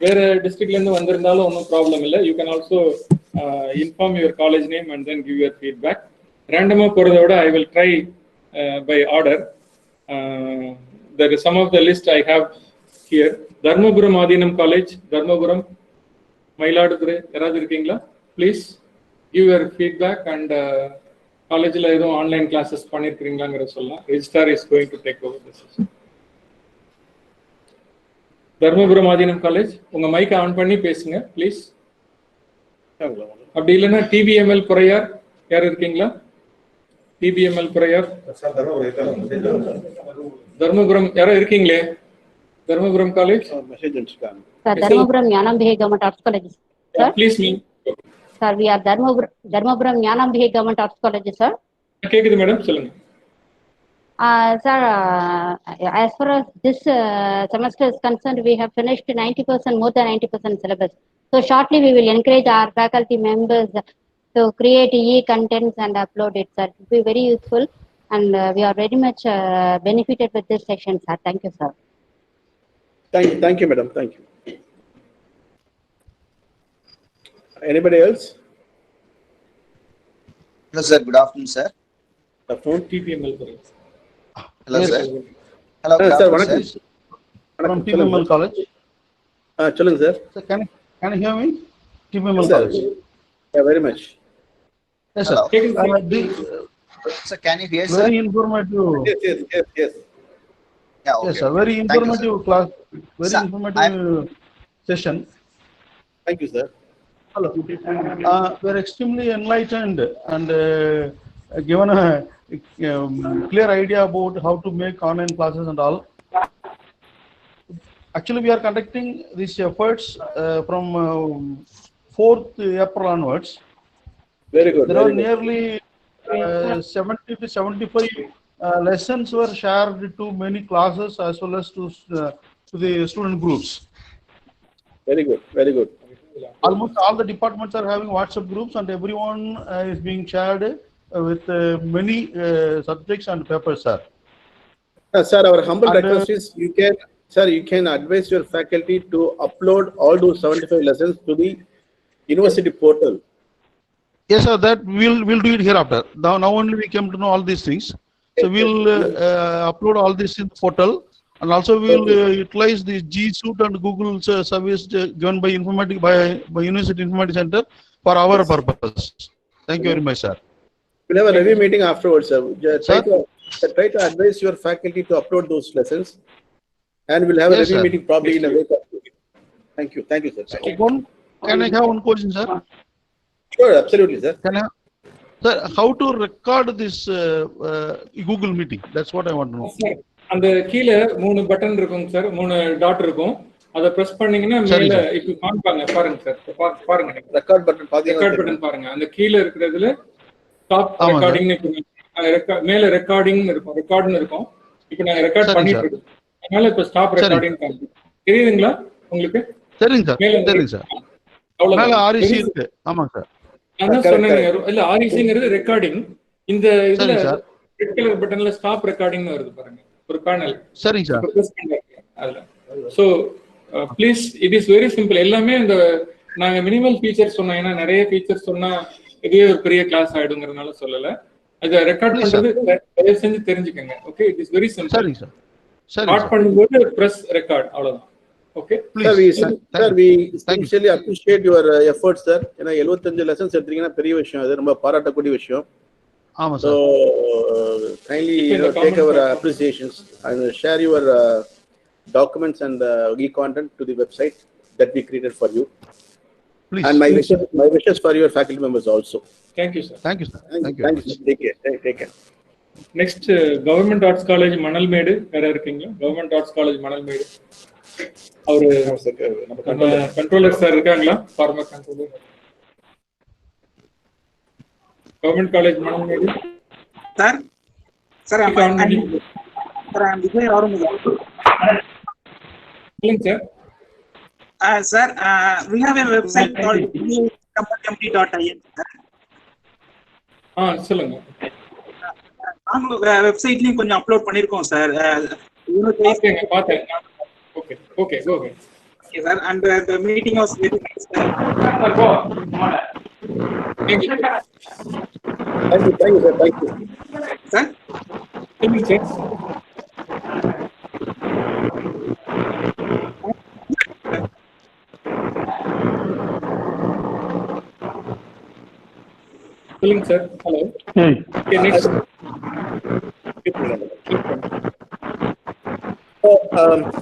வேற டிஸ்ட்ரிக்ட்ல இருந்து வந்திருந்தாலும் ஒன்றும் ப்ராப்ளம் இல்லை. You can also inform your college name and then give your feedback. Randomly போறதை விட I will try by order. There is some of the list I have here. Dharmapuram Adinam College, Dharmapuram, Mayiladuthurai, யாராவது இருக்கீங்களா? Please give your feedback and காலேஜில் எதுவும் online classes பண்ணியிருக்கிறீங்களாங்கிற சொல்லலாம். Registrar is going to take over this. Dharmapuram Adheenam college, உங்க மைக்கை on பண்ணி பேசுங்க please. அப்படி இல்லைன்னா டிபிஎம்எல் புறையார் யார் இருக்கீங்களா? டிபிஎம்எல் புறையார் தர்மபுரம் யாரோ இருக்கீங்களே? Dharmapuram college, Dharmapuram Gnanambigai government arts college sir. Please me sir, we are Dharmapuram Gnanambigai government arts college sir. கேக்குது மேடம், சொல்லுங்க. Sir, as far as this semester is concerned, we have finished 90%, more than 90% syllabus. So shortly we will encourage our faculty members to create e-contents and upload it, sir. It will be very useful, and we are very much benefited with this session, sir. Thank you, sir. Thank you, madam. Thank you. Anybody else? Hello, sir. Good afternoon, sir. The phone TPML College. Hello, sir. Hello, sir. From TPML College. Challenge, sir. Sir, can you hear me? TPML College. Yeah, very much. Yes, sir. Sir, can you hear, sir? Very informative. Yes. Yeah, okay. Yes, sir. Very informative class. Very sir, informative session. Thank you, sir. Hello. We're extremely enlightened and given a clear idea about how to make online classes and all. Actually, we are conducting these efforts from 4th April onwards. Very good. There are nearly 70 to 75 lessons were shared to many classes as well as to the student groups. Very good. Very good. Almost all the departments are having WhatsApp groups, and everyone is being shared with many subjects and papers, sir. Sir, our humble And, request is you can advise your faculty to upload all those 75 lessons to the university portal. Yes, sir, that we'll do it hereafter. Now only we came to know all these things. So we'll upload all this in the portal, and also we'll utilize the G Suite and Google service given by by University Informatics Center for our purpose. Thank you very much, sir. We'll have a review meeting afterwards, sir. Try to advise your faculty to upload those lessons, and we'll have a review meeting probably in a week. Thank you, sir. Thank you. Can I have one question, sir? Sure, absolutely, sir. Sir, how to record this Google meeting? That's what I want to know. அந்த கீழ 3 button இருக்குங்க sir, 3 dot இருக்கும். அத press பண்ணீங்கன்னா மேல இப்ப காண்பாங்க பாருங்க sir. பாருங்க நீங்க ரெக்கார்ட் பட்டன் பாத்தீங்கன்னா ரெக்கார்ட் பட்டன் பாருங்க. அந்த கீழ இருக்குறதுல ஸ்டாப் ரெக்கார்டிங் மேல ரெக்கார்டிங் இருக்கும், ரெக்கார்ட்னு இருக்கும். இப்போ நாங்க ரெக்கார்ட் பண்ணிட்டு இருக்கோம். அதனால இப்ப ஸ்டாப் ரெக்கார்டிங் காண்பிக்கும். தெரியுதுங்களா உங்களுக்கு? சரிங்க சார். சரிங்க சார். மேல REC இருக்கு. ஆமாங்க சார். நான் சொன்னேன் இல்ல RECங்கிறது ரெக்கார்டிங். இந்த இதுல ரெட் கலர் பட்டன்ல ஸ்டாப் ரெக்கார்டிங்னு வருது பாருங்க. ஒரு பேனல். சரிங்க சார். பிரஸ் பண்ணுங்க அதுல. So please it is very simple. எல்லாமே இந்த நாங்க மினிமல் ஃபீச்சர்ஸ் சொன்னோம். ஏன்னா நிறைய ஃபீச்சர்ஸ் சொன்னா இதுவே ஒரு பெரிய கிளாஸ் ஆயிடுங்கிறதுனால சொல்லல. அதை ரெக்கார்ட் பண்றது தயவு செஞ்சு தெரிஞ்சுக்கங்க. Okay, it is very simple. சரிங்க சார். ஸ்டார்ட் பண்ணும்போது பிரஸ் ரெக்கார்ட், அவ்வளவுதான். Okay, sir, we sincerely appreciate your efforts, sir. ஏன்னா 75 lessons எடுத்தீங்கன்னா பெரிய விஷயம், அது ரொம்ப பாராட்டக்கூடிய விஷயம். ஆமா sir. So kindly take our appreciations and share your documents and e-content to the website that we created for you. Please. And my wishes for your faculty members also. Thank you, sir. Thank you, sir. Thank you. Take care. Next, Government Arts College Manalmedu வேற இருக்கீங்களா? Government Arts College Manalmedu. அவரு நம்ம controller sir இருக்காங்களா? Former controller. Government college Manalmedu. Sir, I'm Vijay Aurumugam. Sir. Sir, we have a website called www.md.in. சொல்லுங்க. நாங்க வெப்சைட்லயும் கொஞ்சம் upload பண்ணிருக்கோம் sir. பார்த்தேன். Okay, go ahead. Okay, sir, and the meeting was very nice, sir. Thank you, sir. Thank you. Sir? Thank you, sir. Sir. Hello. Okay, next.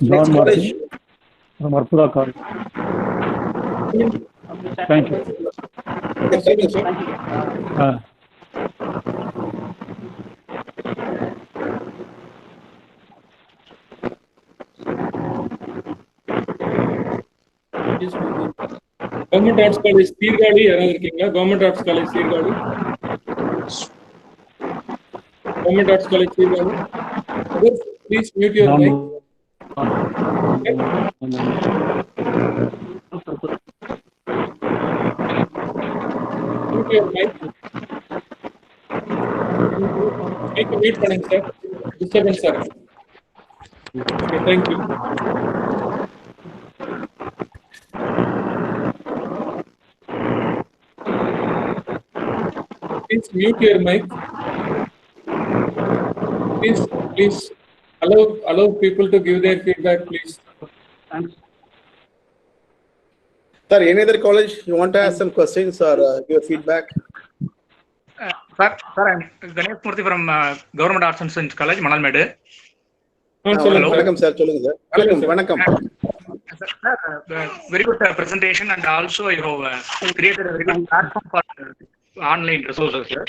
John Martin from Arpura College. Thank you. Thank you, sir. Government Arts College Sirgadi யாராவது இருக்கீங்களா? Government Arts College Sirgadi. Government Arts College Sirgadi. Please mute your mic. Mute your mic. Mic mute பண்ணுங்க sir. Disturbance sir. Okay, thank you. Please mute your mic. Please allow people to give their feedback, please. Thanks. Sir, any other college you want to ask some questions or give feedback? Sir, I'm Ganesh Murthy from Government Arts and Science College, Manalmedu. Welcome, sir. Welcome. Sir, very good presentation, and also you have created a very good platform for online resources here.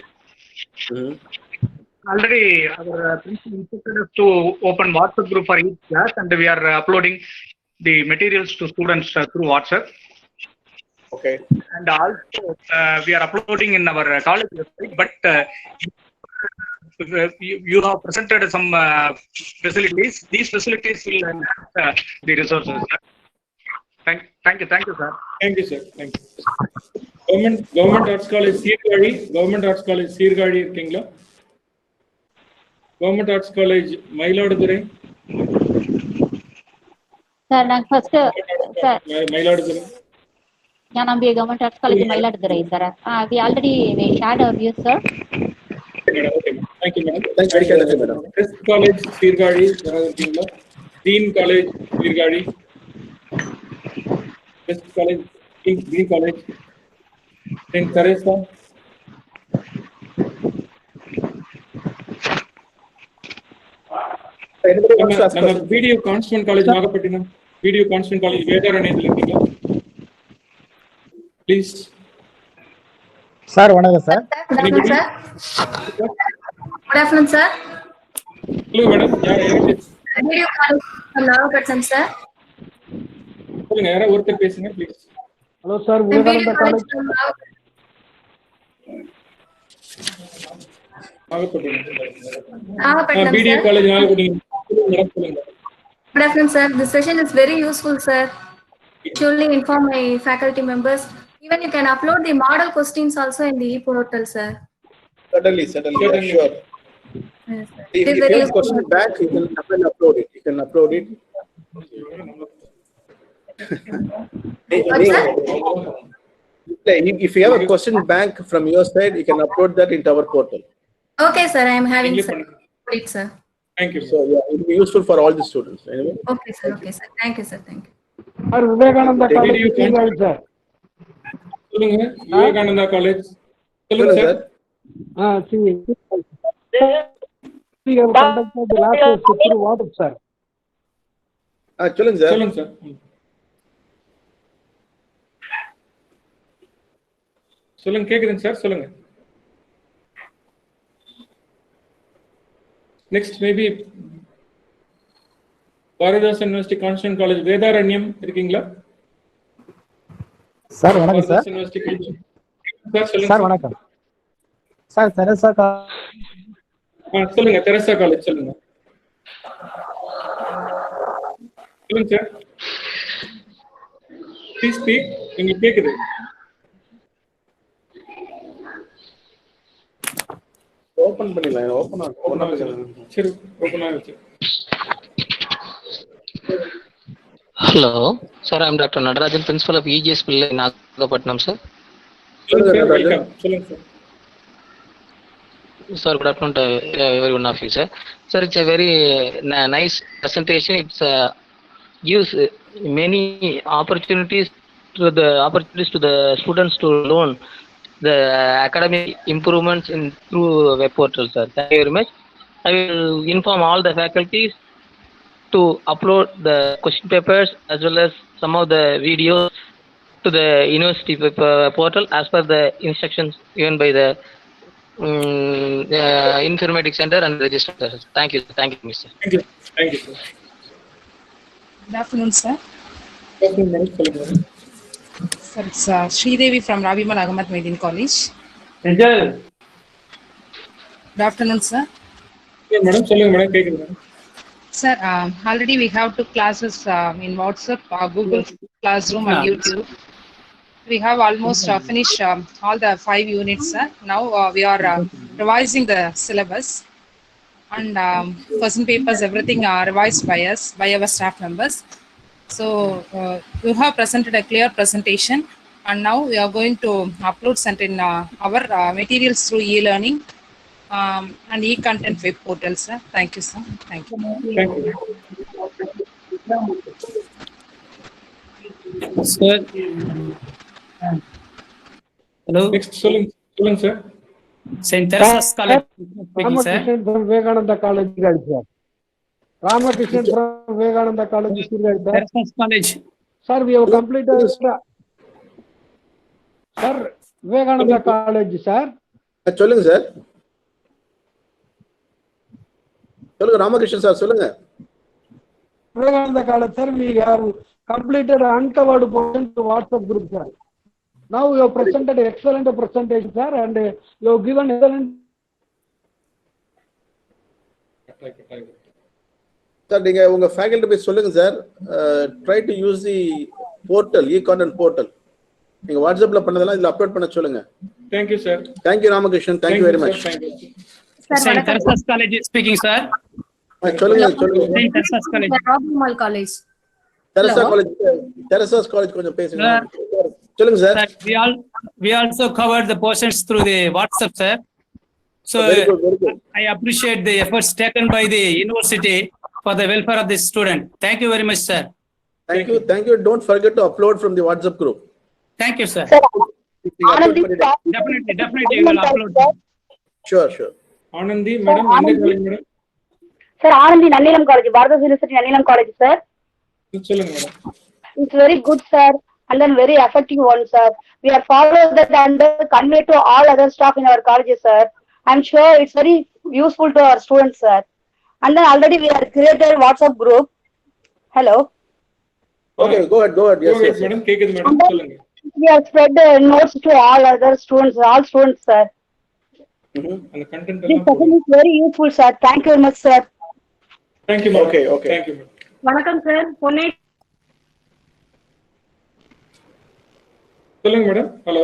Already our principal instructed us to open WhatsApp group for each class, and we are uploading the materials to students through WhatsApp. Okay. And also we are uploading in our college website, but you have presented some facilities. These facilities will enhance the resources. Thank you, sir. Thank you, sir. Thank you. Government Arts College Sirgadi. Government Arts College Sirgadi இருக்கீங்களா? Government Arts College, Mayiladurai. Sir நாங்கள் first sir Mayiladurai. Gnanambigai government arts college Mayiladuthurai sir. We already we shared our views sir. Okay, thank you, madam. Thank you, madam. West College, Sirgadi, Dean College, Sirgadi. West College, Dean College, St. Teresa. நம்ம video constant college Nagapattinam, video constant college வேதாரண்யத்தில் இருக்கீங்களா? Please. Sir வணக்கம் sir. Good afternoon sir. சொல்லுங்க madam. Video college Nagapattinam sir. சொல்லுங்க, யாரா ஒருத்தர் பேசுங்க please. Hello sir, Vivekananda college Nagapattinam. Video college Nagapattinam. Good afternoon, sir. This session is very useful, sir. It surely inform my faculty members. Even you can upload the model questions also in the e-portal, sir. Certainly, yeah, sure. Yes, sir. If you have a question back, you can upload it. You can upload it. If you have a question bank from your side, you can upload that into our portal. Okay, sir. I am having, sir. Great, sir. Thank you. So yeah, it will be useful for all the students. Anyway. Okay, sir. Okay, sir. Thank you, sir. Thank you. Sir, Vivekananda college sir. சொல்லுங்க, Vivekananda college. சொல்லுங்க sir. see. We have conducted the last year through WhatsApp, sir. சொல்லுங்க sir. சொல்லுங்க sir. சொல்லுங்க, கேக்குதுங்க sir. சொல்லுங்க. Next maybe Bharathidasan university constant college Vedaranyam இருக்கீங்களா? Sir வணக்கம் sir. Sir வணக்கம் சார். தெரசா சொல்லுங்க, தெரசா காலேஜ் சொல்லுங்க. சொல்லுங்க சார். Please speak. உங்களுக்கு கேக்குது? ஓபன் பண்ணிடலாம். ஓபன் சரி, ஓபன் ஆயிடுச்சு. Hello, sir. I'm Dr. Nadarajan, principal of EGS Pillai, Nagapattinam, sir. Welcome. Solunga sir. Sir, good afternoon to every one of you, sir. Sir, it's a very nice presentation. It gives many opportunities to the students to learn the academic improvements through web portal, sir. Thank you very much. I will inform all the faculties to upload the question papers as well as some of the videos to the university portal as per the instructions given by the informatics center and register. Thank you, Mr. Thank you, sir. Good afternoon, sir. Good afternoon. Sir, it's Sridevi from Rabimal Ahmad Median College. Angel. Good afternoon, sir. Madam, சொல்லுங்க madam, கேக்குது madam. Sir, already we have 2 classes in WhatsApp, Google Classroom and YouTube. We have almost finished all the 5 units, sir. Now we are revising the syllabus and question papers, everything are revised by us, by our staff members. So you have presented a clear presentation, and now we are going to upload certain our materials through e-learning and e-content web portal, sir. Thank you, sir. Thank you. Sir. Hello. Next, சொல்லுங்க sir. St. Teresa's College, sir. Vivekananda College, sir. Ramakrishnan from Vivekananda College, Teresa's College. Sir, we have completed. Sir, Vivekananda College, sir. சொல்லுங்க sir. சொல்லுங்க Ramakrishnan sir, சொல்லுங்க. Vivekananda College, sir, we have completed uncovered portion to WhatsApp group, sir. Now you have presented excellent presentation, sir, and you have given excellent. Sir, நீங்க உங்க faculty போய் சொல்லுங்க sir. Try to use the portal, e-content portal. நீங்க வாட்ஸ்அப்ல பண்ணதெல்லாம் இதுல upload பண்ண சொல்லுங்க. Thank you, sir. Thank you, Ramakrishnan. Thank you very much. Thank you. Saint Teresa's College speaking, sir. சொல்லுங்க சொல்லுங்க. Saint Teresa's College. Robinmal College. Teresa college Teresa's college கொஞ்சம் பேசுங்க. சொல்லுங்க sir. We also covered the portions through the WhatsApp, sir. So very good. I appreciate the efforts taken by the university for the welfare of the student. Thank you very much, sir. Thank you. Don't forget to upload from the WhatsApp group. Thank you, sir. Definitely, we will upload. Sure. Anandi, madam, madam. Sir, Anandi, Nannilam College, Bharat University, Nannilam College, sir. It's very good, sir, and then very effective one, sir. We are following that and convey to all other staff in our colleges, sir. I'm sure it's very useful to our students, sir. And then already we have created WhatsApp group. Hello. Okay, go ahead. Yes. Madam, madam. We have spread the notes to all other students, sir. And the content This session is very useful, sir. Thank you very much, sir. Thank you, madam. Okay. Thank you, madam. வணக்கம் sir. பொன்னே சொல்லுங்க madam. Hello.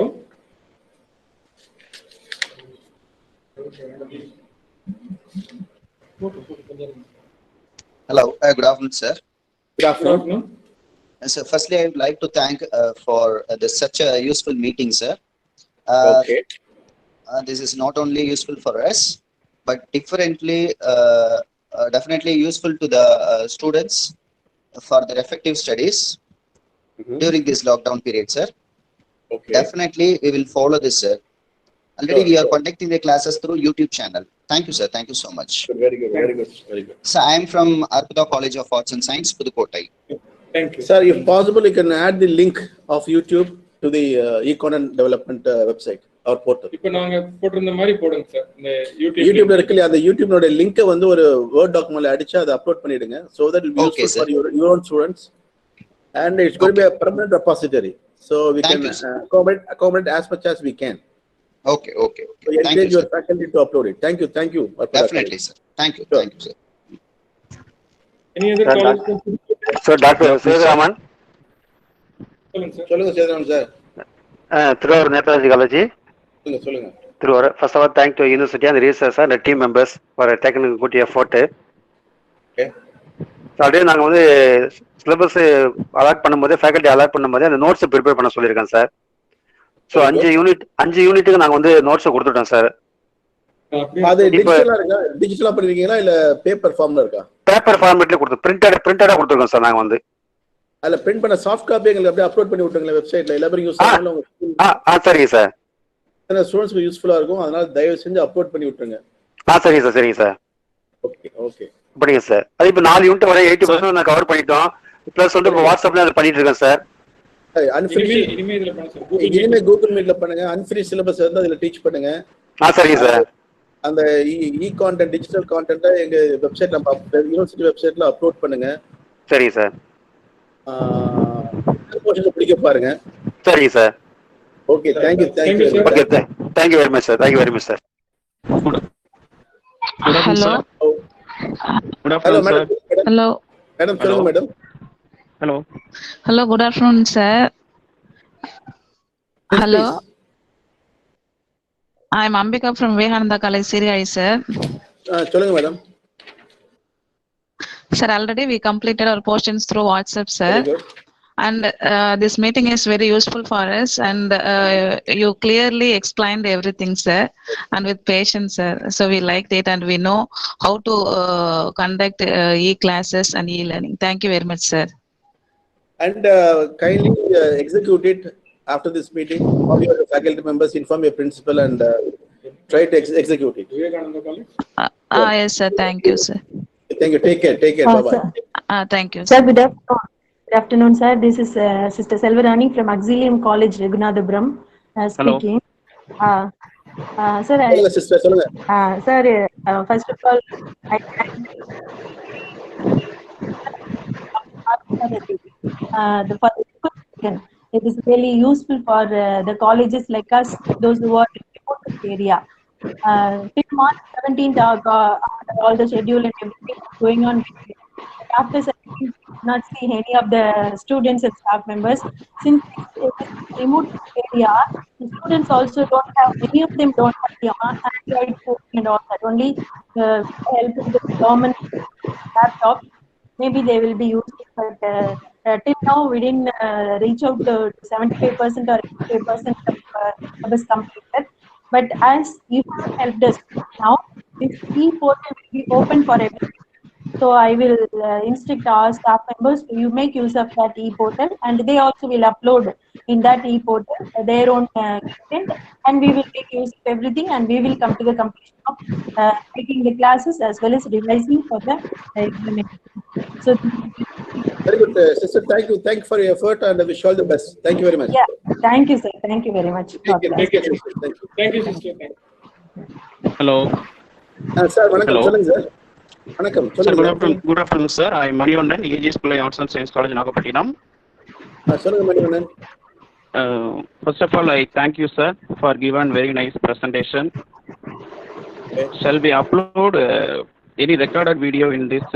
Hello, good afternoon, sir. Good afternoon. So firstly, I would like to thank for such a useful meeting, sir. Okay. This is not only useful for us, but definitely useful to the students for their effective studies during this lockdown period, sir. Okay. Definitely, we will follow this, sir. Already, we are conducting the classes through YouTube channel. Thank you, sir. Thank you so much. Very good. So, I am from Arpuda College of Arts and Science, Pudukkottai. Thank you. Sir, if possible, you can add the link of YouTube to the e-content development website or portal. இப்போ நாங்க போட்டிருந்த மாதிரி போடுங்க sir. இந்த YouTubeல இருக்குல்ல அந்த YouTubeனோட லிங்கை வந்து ஒரு Word documentல அடிச்சு அதை அப்லோட் பண்ணிடுங்க. So that will be useful for your own students. And it's going to be a permanent repository. So we can accommodate as much as we can. Okay. So encourage your faculty to upload it. Thank you. Definitely, sir. Thank you, sir. Any other college? So, Dr. Sethuraman. சொல்லுங்க Sethuraman sir. Throughout Netaji College. சொல்லுங்க. Throughout. First of all, thank to university and the researchers and the team members for taking a good effort. Okay. So, அப்படியே நாங்க வந்து syllabus allot பண்ணும்போது faculty allot பண்ணும்போது அந்த notes prepare பண்ண சொல்லியிருக்கேன் sir. So 5 யூனிட்டுக்கு நாங்க வந்து நோட்ஸை கொடுத்துட்டோம் சார். அது டிஜிட்டலா பண்ணிருக்கீங்களா இல்ல பேப்பர் ஃபார்ம்ல இருக்கா? பேப்பர் ஃபார்மேட்ல கொடுத்து பிரிண்டடா கொடுத்துருக்கோம் சார் நாங்க வந்து. அதுல பிரிண்ட் பண்ண சாஃப்ட் காப்பி எங்களுக்கு அப்படியே அப்லோட் பண்ணி விட்டுருங்களா வெப்சைட்ல எல்லாரும் யூஸ் பண்ணலாம். சரிங்க சார். ஸ்டூடண்ட்ஸ்க்கு யூஸ்ஃபுல்லா இருக்கும். அதனால தயவு செஞ்சு அப்லோட் பண்ணி விட்டுருங்க. சரிங்க சார். ஓகே. அப்படிங்க சார். அது இப்போ 4 யூனிட் வரை 80% நான் கவர் பண்ணிட்டோம். பிளஸ் வந்து இப்போ வாட்ஸ்அப்ல அதை பண்ணிட்டு இருக்கேன் சார். இனிமே கூகுள் மீட்ல பண்ணுங்க. அன்ஃபினிஷ் சிலபஸ் வந்து அதுல டீச் பண்ணுங்க. சரிங்க சார். அந்த கான்டென்ட் டிஜிட்டல் கான்டென்ட் எங்க வெப்சைட்ல யூனிவர்சிட்டி வெப்சைட்ல அப்லோட் பண்ணுங்க. சரிங்க சார். போர்ஷன் பிடிக்க பாருங்க. சரிங்க sir. Okay, thank you. Okay, thank you very much, sir. Hello. Good afternoon, sir. Hello. Madam, சொல்லுங்க madam. Hello, good afternoon, sir. Hello. I'm Ambika from Vivekananda College, Siriai, sir. சொல்லுங்க madam. Sir, already we completed our portions through WhatsApp, sir. Very good. And this meeting is very useful for us, and you clearly explained everything, sir, and with patience, sir. So we liked it, and we know how to conduct e-classes and e-learning. Thank you very much, sir. And kindly execute it after this meeting. All your faculty members inform your principal and try to execute it. Yes, sir. Thank you, sir. Thank you. Take care. Bye-bye. Thank you, sir. Good afternoon, sir. This is Sister Selvarani from Auxilium College, Raghunathapuram, speaking. Sir, sister, sir, first of all, the first it is really useful for the colleges like us, those who are in the remote area. Till March 17th, all the schedule and everything is going on. After selecting, not see any of the students and staff members. Since it is a remote area, the students also don't have, many of them don't have the Android phone and all that. Only help with the government laptop. Maybe they will be using, but till now we didn't reach out to 75% or 85% of syllabus completed. But as you have helped us now, this e-portal will be open for everyone. So I will instruct our staff members to make use of that e-portal, and they also will upload in that e-portal their own content, and we will make use of everything, and we will come to the completion of taking the classes as well as revising for the implementation. So very good, sister. Thank you for your effort, and I wish all the best. Thank you very much. Yeah, thank you, sir. Thank you very much. Thank you, sister. Thank you, sister. Thank you. Hello. Sir, வணக்கம். சொல்லுங்க sir. வணக்கம். சொல்லுங்க. Good afternoon, sir. I am Manivandan, AGS Pillai Arts and Science College, Nagapattinam. சொல்லுங்க Manivandan. First of all, I thank you, sir, for given very nice presentation. Okay. Shall we upload any recorded video in this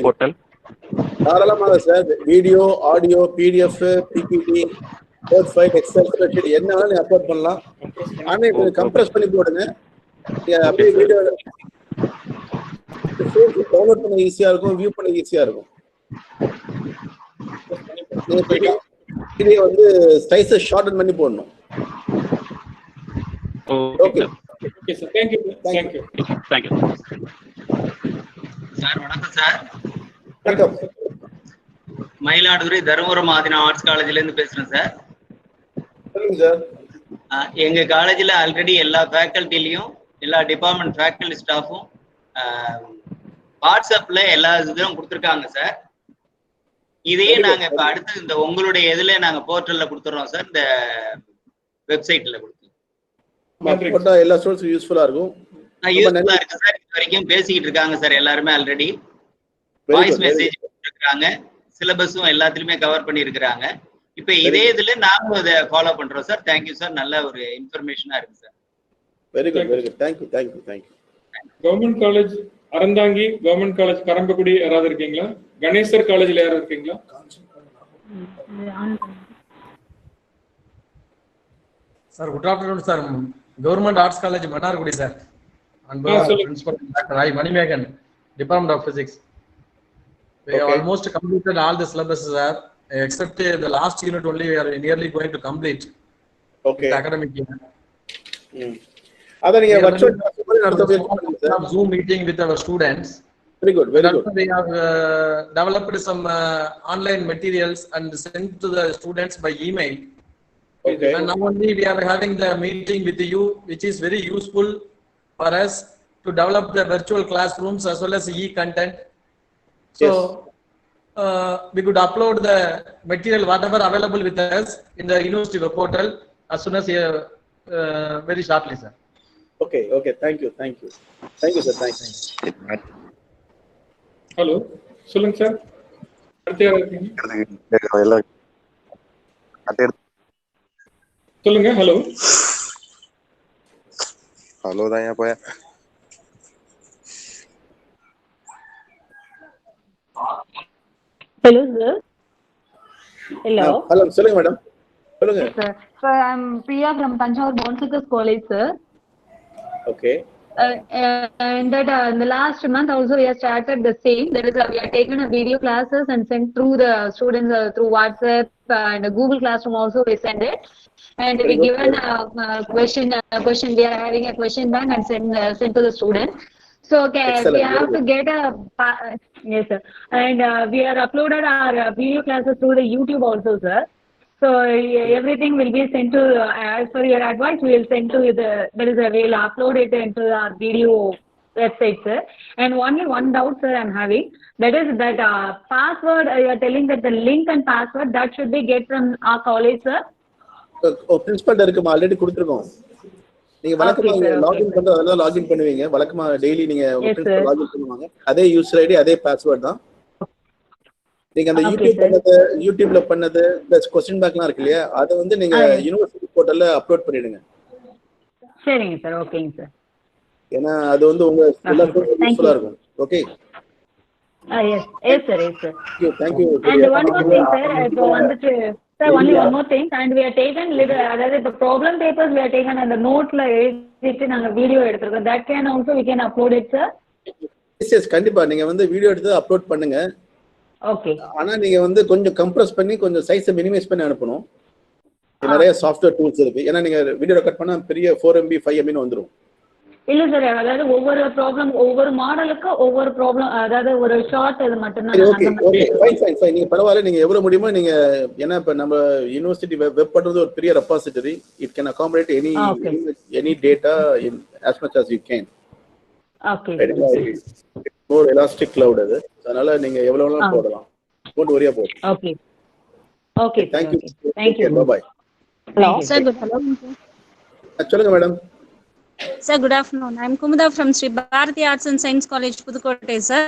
portal? தாராளமாக sir. Video, audio, PDF, PPT, Word file, Excel spreadsheet என்ன வேணாலும் upload பண்ணலாம். ஆனா கொஞ்சம் compress பண்ணி போடுங்க. அப்படியே video download பண்ண ஈஸியா இருக்கும், வியூ பண்ண ஈஸியா இருக்கும். இதை வந்து சைஸை ஷார்டன் பண்ணி போடணும். Okay sir. Thank you. Sir வணக்கம் சார். வணக்கம். மயிலாடுதுறை தருமபுரம் ஆதினா ஆர்ட்ஸ் காலேஜ்ல இருந்து பேசுறேன் சார். சொல்லுங்க சார். எங்க காலேஜ்ல ஆல்ரெடி எல்லா ஃபேக்கல்ட்டிலையும் எல்லா டிபார்ட்மெண்ட் ஃபேக்கல்டி ஸ்டாஃபும் வாட்ஸ்அப்ல எல்லா இதுவும் கொடுத்துருக்காங்க சார். இதையே நாங்க இப்ப அடுத்து இந்த உங்களுடைய இதுல நாங்க போர்ட்டல்ல கொடுத்துறோம் சார். இந்த வெப்சைட்ல கொடுத்து எல்லா ஸ்டூடண்ட்ஸ்க்கும் யூஸ்ஃபுல்லா இருக்கும். யூஸ்ஃபுல்லா இருக்கு சார். இது வரைக்கும் பேசிக்கிட்டு இருக்காங்க சார் எல்லாருமே. ஆல்ரெடி வாய்ஸ் மெசேஜ் கொடுத்துருக்காங்க. சிலபஸும் எல்லாத்துலயுமே கவர் பண்ணியிருக்கிறாங்க. இப்ப இதே இதுல நாங்களும் இதை ஃபாலோ பண்றோம் சார். Thank you sir. நல்ல ஒரு இன்ஃபர்மேஷனா இருக்கு sir. Very good. Thank you. Government college Aranthangi, government college Karambakkudi யாராவது இருக்கீங்களா? கணேசர் காலேஜ்ல யாராவது இருக்கீங்களா? Sir good afternoon sir. Government arts college Mannargudi sir. Principal Dr. I Manimegan, Department of Physics. We have almost completed all the syllabus, sir. Except the last unit only we are nearly going to complete. Okay. The academic year. Adha neenga virtual class nadutha Zoom meeting with our students. Very good. We have developed some online materials and sent to the students by email. Okay. And now only we are having the meeting with you, which is very useful for us to develop the virtual classrooms as well as e-content. So we could upload the material whatever available with us in the university web portal as soon as very shortly, sir. Okay. Thank you, sir. Thanks. Hello. சொல்லுங்க sir. அடுத்து யாரா இருக்கீங்க? சொல்லுங்க. Hello தான் ஏன் போய Hello, sir. Hello. Hello. சொல்லுங்க madam. சொல்லுங்க. Yes, sir. So I'm Priya from Tanjore Bonsikas College, sir. Okay. And that in the last month also we have started the same. That is, we have taken a video classes and sent through the students through WhatsApp and Google Classroom also we send it. And we given a question. We are having a question bank and send to the student. So we have to get a yes, sir. And we are uploaded our video classes through the YouTube also, sir. So everything will be sent to, as per your advice, we will send to we will upload it into our video website, sir. And only one doubt, sir, I'm having. That is that password, you are telling that the link and password, that should be get from our college, sir. Principal இருக்குமா already கொடுத்துருக்கோம். நீங்க வழக்கமா login பண்றது அதெல்லாம் login பண்ணுவீங்க. வழக்கமா daily நீங்க principal login பண்ணுவாங்க. அதே யூசர் ஐடி அதே பாஸ்வேர்ட் தான். நீங்க அந்த யூடியூப்ல பண்ணது பிளஸ் क्वेश्चन பேங்க்லாம் இருக்கு இல்லையா, அதை வந்து நீங்க யுனிவர்சிட்டி போர்ட்டல்ல அப்லோட் பண்ணிடுங்க. சரிங்க சார். ஓகேங்க சார். ஏன்னா அது வந்து உங்க எல்லாருக்கும் யூஸ்ஃபுல்லா இருக்கும். Okay. Yes, yes, sir, yes, sir. Thank you. And one more thing, sir. இப்போ வந்துட்டு sir, only one more thing. And we are taken little, அதாவது the problem papers we are taken and the noteல எழுதிட்டு நாங்க video எடுத்துருக்கோம். That can also we can upload it, sir. Yes, கண்டிப்பா நீங்க வந்து video எடுத்து அப்லோட் பண்ணுங்க. Okay. ஆனா நீங்க வந்து கொஞ்சம் கம்ப்ரஸ் பண்ணி கொஞ்சம் சைஸை மினிமைஸ் பண்ணி அனுப்பணும். நிறைய சாஃப்ட்வேர் டூல்ஸ் இருக்கு. ஏன்னா நீங்க வீடியோ ரெக்கார்ட் பண்ணா பெரிய 4 MB 5 MB வந்துரும். இல்ல சார், அதாவது ஒவ்வொரு ப்ராப்ளம் ஒவ்வொரு மாடலுக்கு ஒவ்வொரு ப்ராப்ளம், அதாவது ஒரு ஷார்ட் இது மட்டும் தான். ஓகே ஓகே ஃபைன் நீங்க பரவாயில்ல, நீங்க எவ்வளவு முடியுமோ நீங்க, ஏன்னா இப்ப நம்ம யூனிவர்சிட்டி வெப் பண்றது ஒரு பெரிய repository. It can accommodate any data in as much as you can. Okay. more elastic cloud அது. அதனால நீங்க எவ்வளவுலாம் போடலாம். Don't worry about. Okay. Okay. Thank you. Thank you. Bye bye. Hello. Sir, good afternoon. சொல்லுங்க madam. Sir, good afternoon. I'm Kumudha from Sri Bharati Arts and Science College, Pudukkottai, sir.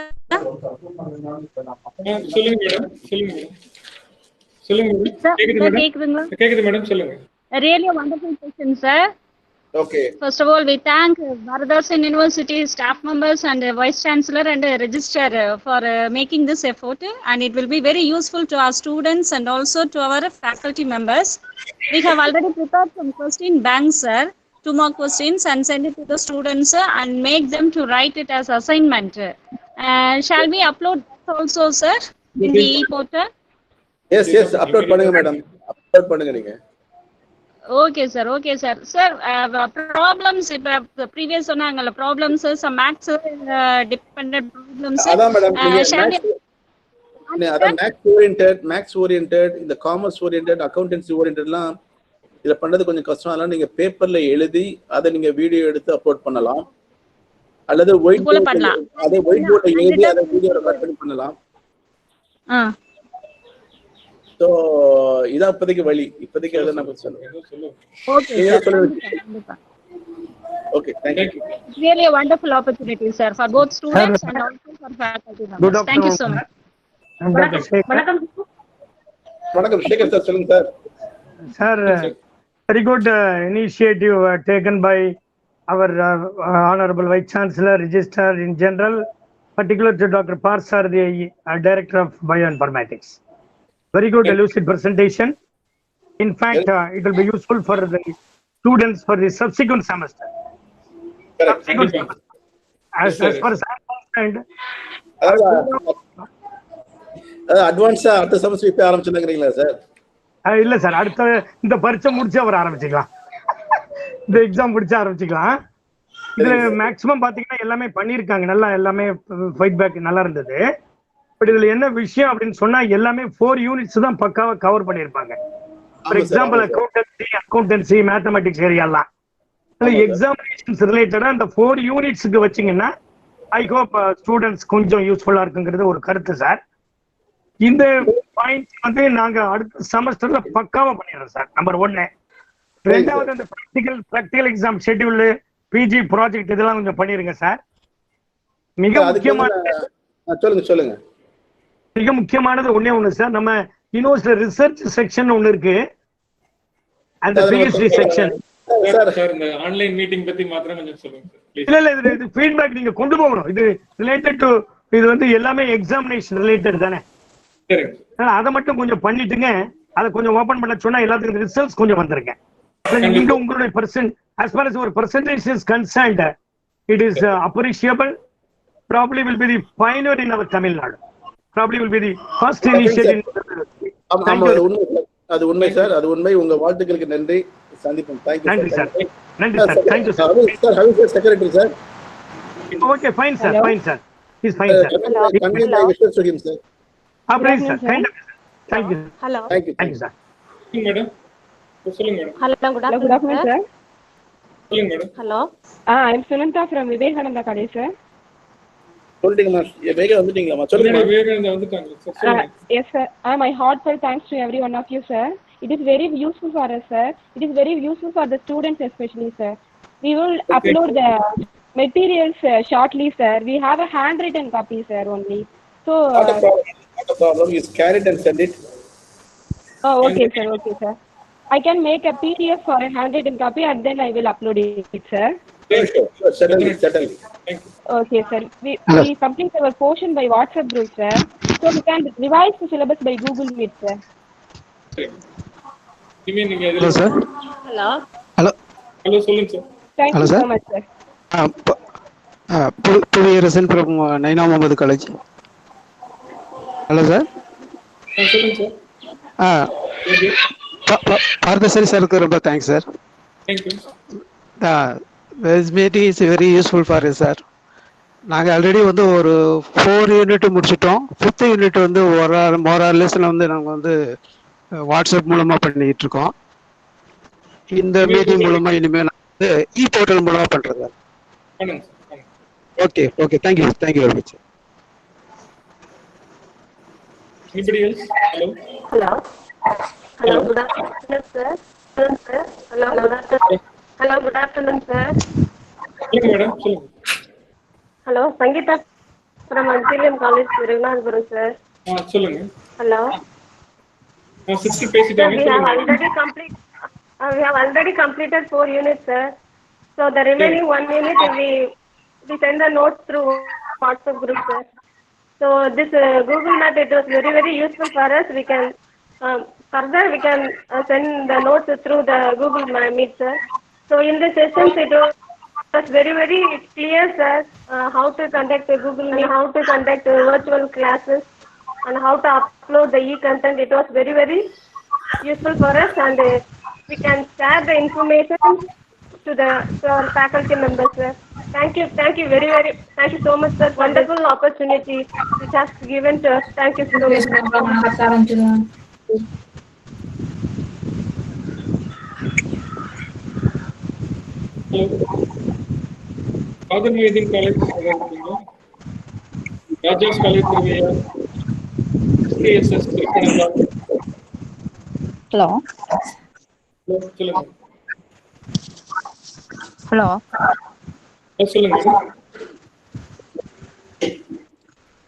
சொல்லுங்க madam. கேக்குதுங்களா? கேக்குது madam, சொல்லுங்க. Really a wonderful session, sir. Okay. First of all, we thank Bharathasan University staff members and Vice Chancellor and Registrar for making this effort, and it will be very useful to our students and also to our faculty members. We have already prepared some question banks, sir. 2 more questions and send it to the students and make them to write it as assignment. Shall we upload also, sir, in the e-portal? Yes, upload பண்ணுங்க madam. Upload பண்ணுங்க நீங்க. Okay, sir. Okay, sir. Sir, problems, previous சொன்னாங்கல்ல problems, some maths dependent problems. அதான் madam, அதான் maths oriented, இந்த commerce oriented, accountancy ஓரியன்டட்லாம் இத பண்றது கொஞ்சம் கஷ்டம். அதனால நீங்க பேப்பர்ல எழுதி அதை நீங்க வீடியோ எடுத்து அப்லோட் பண்ணலாம். அல்லது ஒயிட் போர்ட்ல பண்ணலாம். அதை ஒயிட் போர்ட்ல எழுதி அதை வீடியோ ரெக்கார்ட் பண்ணலாம். சோ இத இப்போதைக்கு வழி. இப்போதைக்கு அத நான் சொல்றேன். Okay sir. Okay, thank you. It's really a wonderful opportunity, sir, for both students and also for faculty members. Thank you so much. வணக்கம் சேகர் சார், சொல்லுங்க sir. Sir, very good initiative taken by our Honorable Vice Chancellor, Registrar in General, particularly to Dr. Parsar, the Director of Bioinformatics. Very good lucid presentation. In fact, it will be useful for the students for the subsequent semester. As far as I'm concerned, அட்வான்ஸா அடுத்த semester இப்ப ஆரம்பிச்சிருக்கீங்களா sir? இல்ல sir, அடுத்த இந்த பரீட்சை முடிச்சு அவர் ஆரம்பிச்சுக்கலாம். இந்த exam முடிச்சு ஆரம்பிச்சுக்கலாம். இதுல மேக்சிமம் பாத்தீங்கன்னா எல்லாமே பண்ணிருக்காங்க, நல்லா எல்லாமே ஃபீட்பேக் நல்லா இருந்தது. பட் இதுல என்ன விஷயம் அப்படின்னு சொன்னா எல்லாமே 4 யூனிட்ஸ் தான் பக்காவா கவர் பண்ணிருப்பாங்க. ஃபார் எக்ஸாம்பிள் அக்கௌண்டன்சி, மேத்தமெட்டிக்ஸ் ஏரியாலாம் எக்ஸாமினேஷன்ஸ் ரிலேட்டடா அந்த 4 யூனிட்ஸ்க்கு வச்சீங்கன்னா ஐ ஹோப் ஸ்டூடெண்ட்ஸ் கொஞ்சம் யூஸ்ஃபுல்லா இருக்குங்கிறது ஒரு கருத்து சார். இந்த பாயிண்ட் வந்து நாங்க அடுத்த செமஸ்டர்ல பக்காவா பண்ணிடுறோம் சார். நம்பர் 1. ரெண்டாவது, அந்த practical exam schedule, PG project இதெல்லாம் கொஞ்சம் பண்ணிருங்க சார். மிக முக்கியமான சொல்லுங்க மிக முக்கியமானது ஒண்ணு சார், நம்ம யூனிவர்சிட்டி ரிசர்ச் செக்ஷன் ஒண்ணு இருக்கு, அந்த பிஹெச்டி செக்ஷன். சார் இந்த ஆன்லைன் மீட்டிங் பத்தி மாத்திரம் கொஞ்சம் சொல்லுங்க சார். இல்ல இது ஃபீட்பேக் நீங்க கொண்டு போகணும். இது ரிலேட்டட் டு, இது வந்து எல்லாமே எக்ஸாமினேஷன் ரிலேட்டட் தானே. அதை மட்டும் கொஞ்சம் பண்ணிட்டுங்க, அதை கொஞ்சம் ஓபன் பண்ண சொன்னா எல்லாத்துக்கும் ரிசல்ட்ஸ் கொஞ்சம் வந்துருங்க. நீங்க உங்களுடைய as far as our percentage is concerned, it is appreciable. Probably will be the pioneer in our Tamil Nadu. Probably will be the first initiative. அது உண்மை சார், அது உண்மை. உங்க வாழ்த்துக்களுக்கு நன்றி. சந்திப்போம். நன்றி சார். நன்றி sir. Thank you sir. Sir, how is the secretary sir? Okay, fine sir. Fine sir. He's fine sir. Convey my wishes to him sir. Praise sir. Kind of. Thank you. Hello. Thank you madam. சொல்லுங்க madam. Hello, good afternoon sir. சொல்லுங்க madam. Hello. I'm Sunanta from Vivekananda College sir. சொல்லுங்க வேக வந்துட்டீங்களா? சொல்லுங்க. விவேகானந்தா வந்துட்டாங்க sir, சொல்லுங்க. Yes sir. My heartfelt thanks to every one of you sir. It is very useful for us sir. It is very useful for the students especially sir. We will upload the materials shortly sir. We have a handwritten copy sir only. So not a problem. You scan it and send it. Oh, okay sir. Okay sir. I can make a PDF for a handwritten copy and then I will upload it sir. Sure, certainly. Okay, sir. We complete our portion by WhatsApp group, sir. So we can revise the syllabus by Google Meet, sir. Hello, sir. Hello. Hello, சொல்லுங்க sir. Thank Hello, you sir. so much, sir. Puviarasan from Naina Mohammed College. Hello, sir. சொல்லுங்க sir. Pardasari sir, ரொம்ப thanks, sir. Thank you. This meeting is very useful for us, sir. நாங்கள் already வந்து ஒரு 4 unit முடிச்சிட்டோம். 5th unit வந்து மோரார்லெஸ்ல வந்து நாங்கள் வந்து வாட்ஸ்அப் மூலமா பண்ணிட்டு இருக்கோம். இந்த மீட்டிங் மூலமா இனிமேல் வந்து இ போர்ட்டல் மூலமா பண்றது. Okay thank you very much. Anybody else? Hello. Good afternoon, sir. Hello, good afternoon, sir. சொல்லுங்க மேடம், சொல்லுங்க. Hello, Sangeeta from Auxilium College, Raghunathpuram, sir. சொல்லுங்க. Hello. சிஸ்டர் பேசிட்டாங்க. We have already completed 4 units, sir. So the remaining 1 unit we send the notes through WhatsApp group, sir. So this Google Map, it was very, very useful for us. We can further send the notes through the Google Meet, sir. So in the sessions, it was very, very clear, sir, how to conduct a Google Meet, how to conduct virtual classes, and how to upload the e-content. It was very, very useful for us, and we can share the information to our faculty members, sir. Thank you very, very, thank you so much, sir. Wonderful opportunity which has given to us. Thank you so much. Father Muhyiddin College, Rajas College, SKSS, Hello. சொல்லுங்க. Hello. சொல்லுங்க.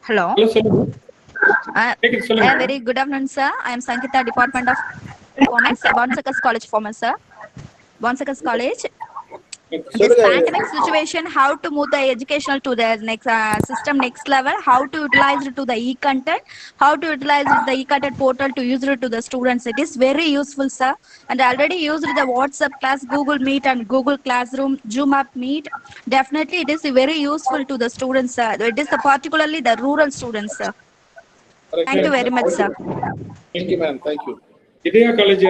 Hello. சொல்லுங்க. Very good afternoon, sir. I am Sangeeta, Department of Commerce, Bonsakas College Former, sir. Bonsakas College. This pandemic situation, how to move the educational to the next system next level, how to utilize it to the e-content, how to utilize the e-content portal to use it to the students. It is very useful, sir. And I already used the WhatsApp class, Google Meet and Google Classroom, Zoom Up Meet. Definitely it is very useful to the students, sir. It is particularly the rural students, sir. Thank you very much, sir. Thank you, ma'am. Thank you. Idea College,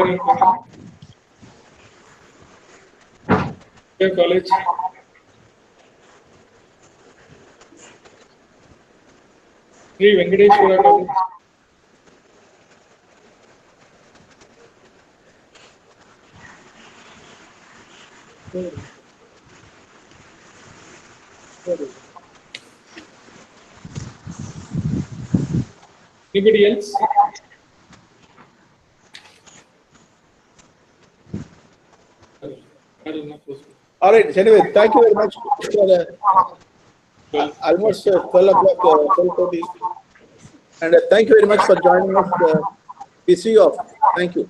College. Sri Venkateshwara College. Anybody else? All right. Anyway, thank you very much for almost 12 o'clock, 12:30. And thank you very much for joining us. We see you off. Thank you.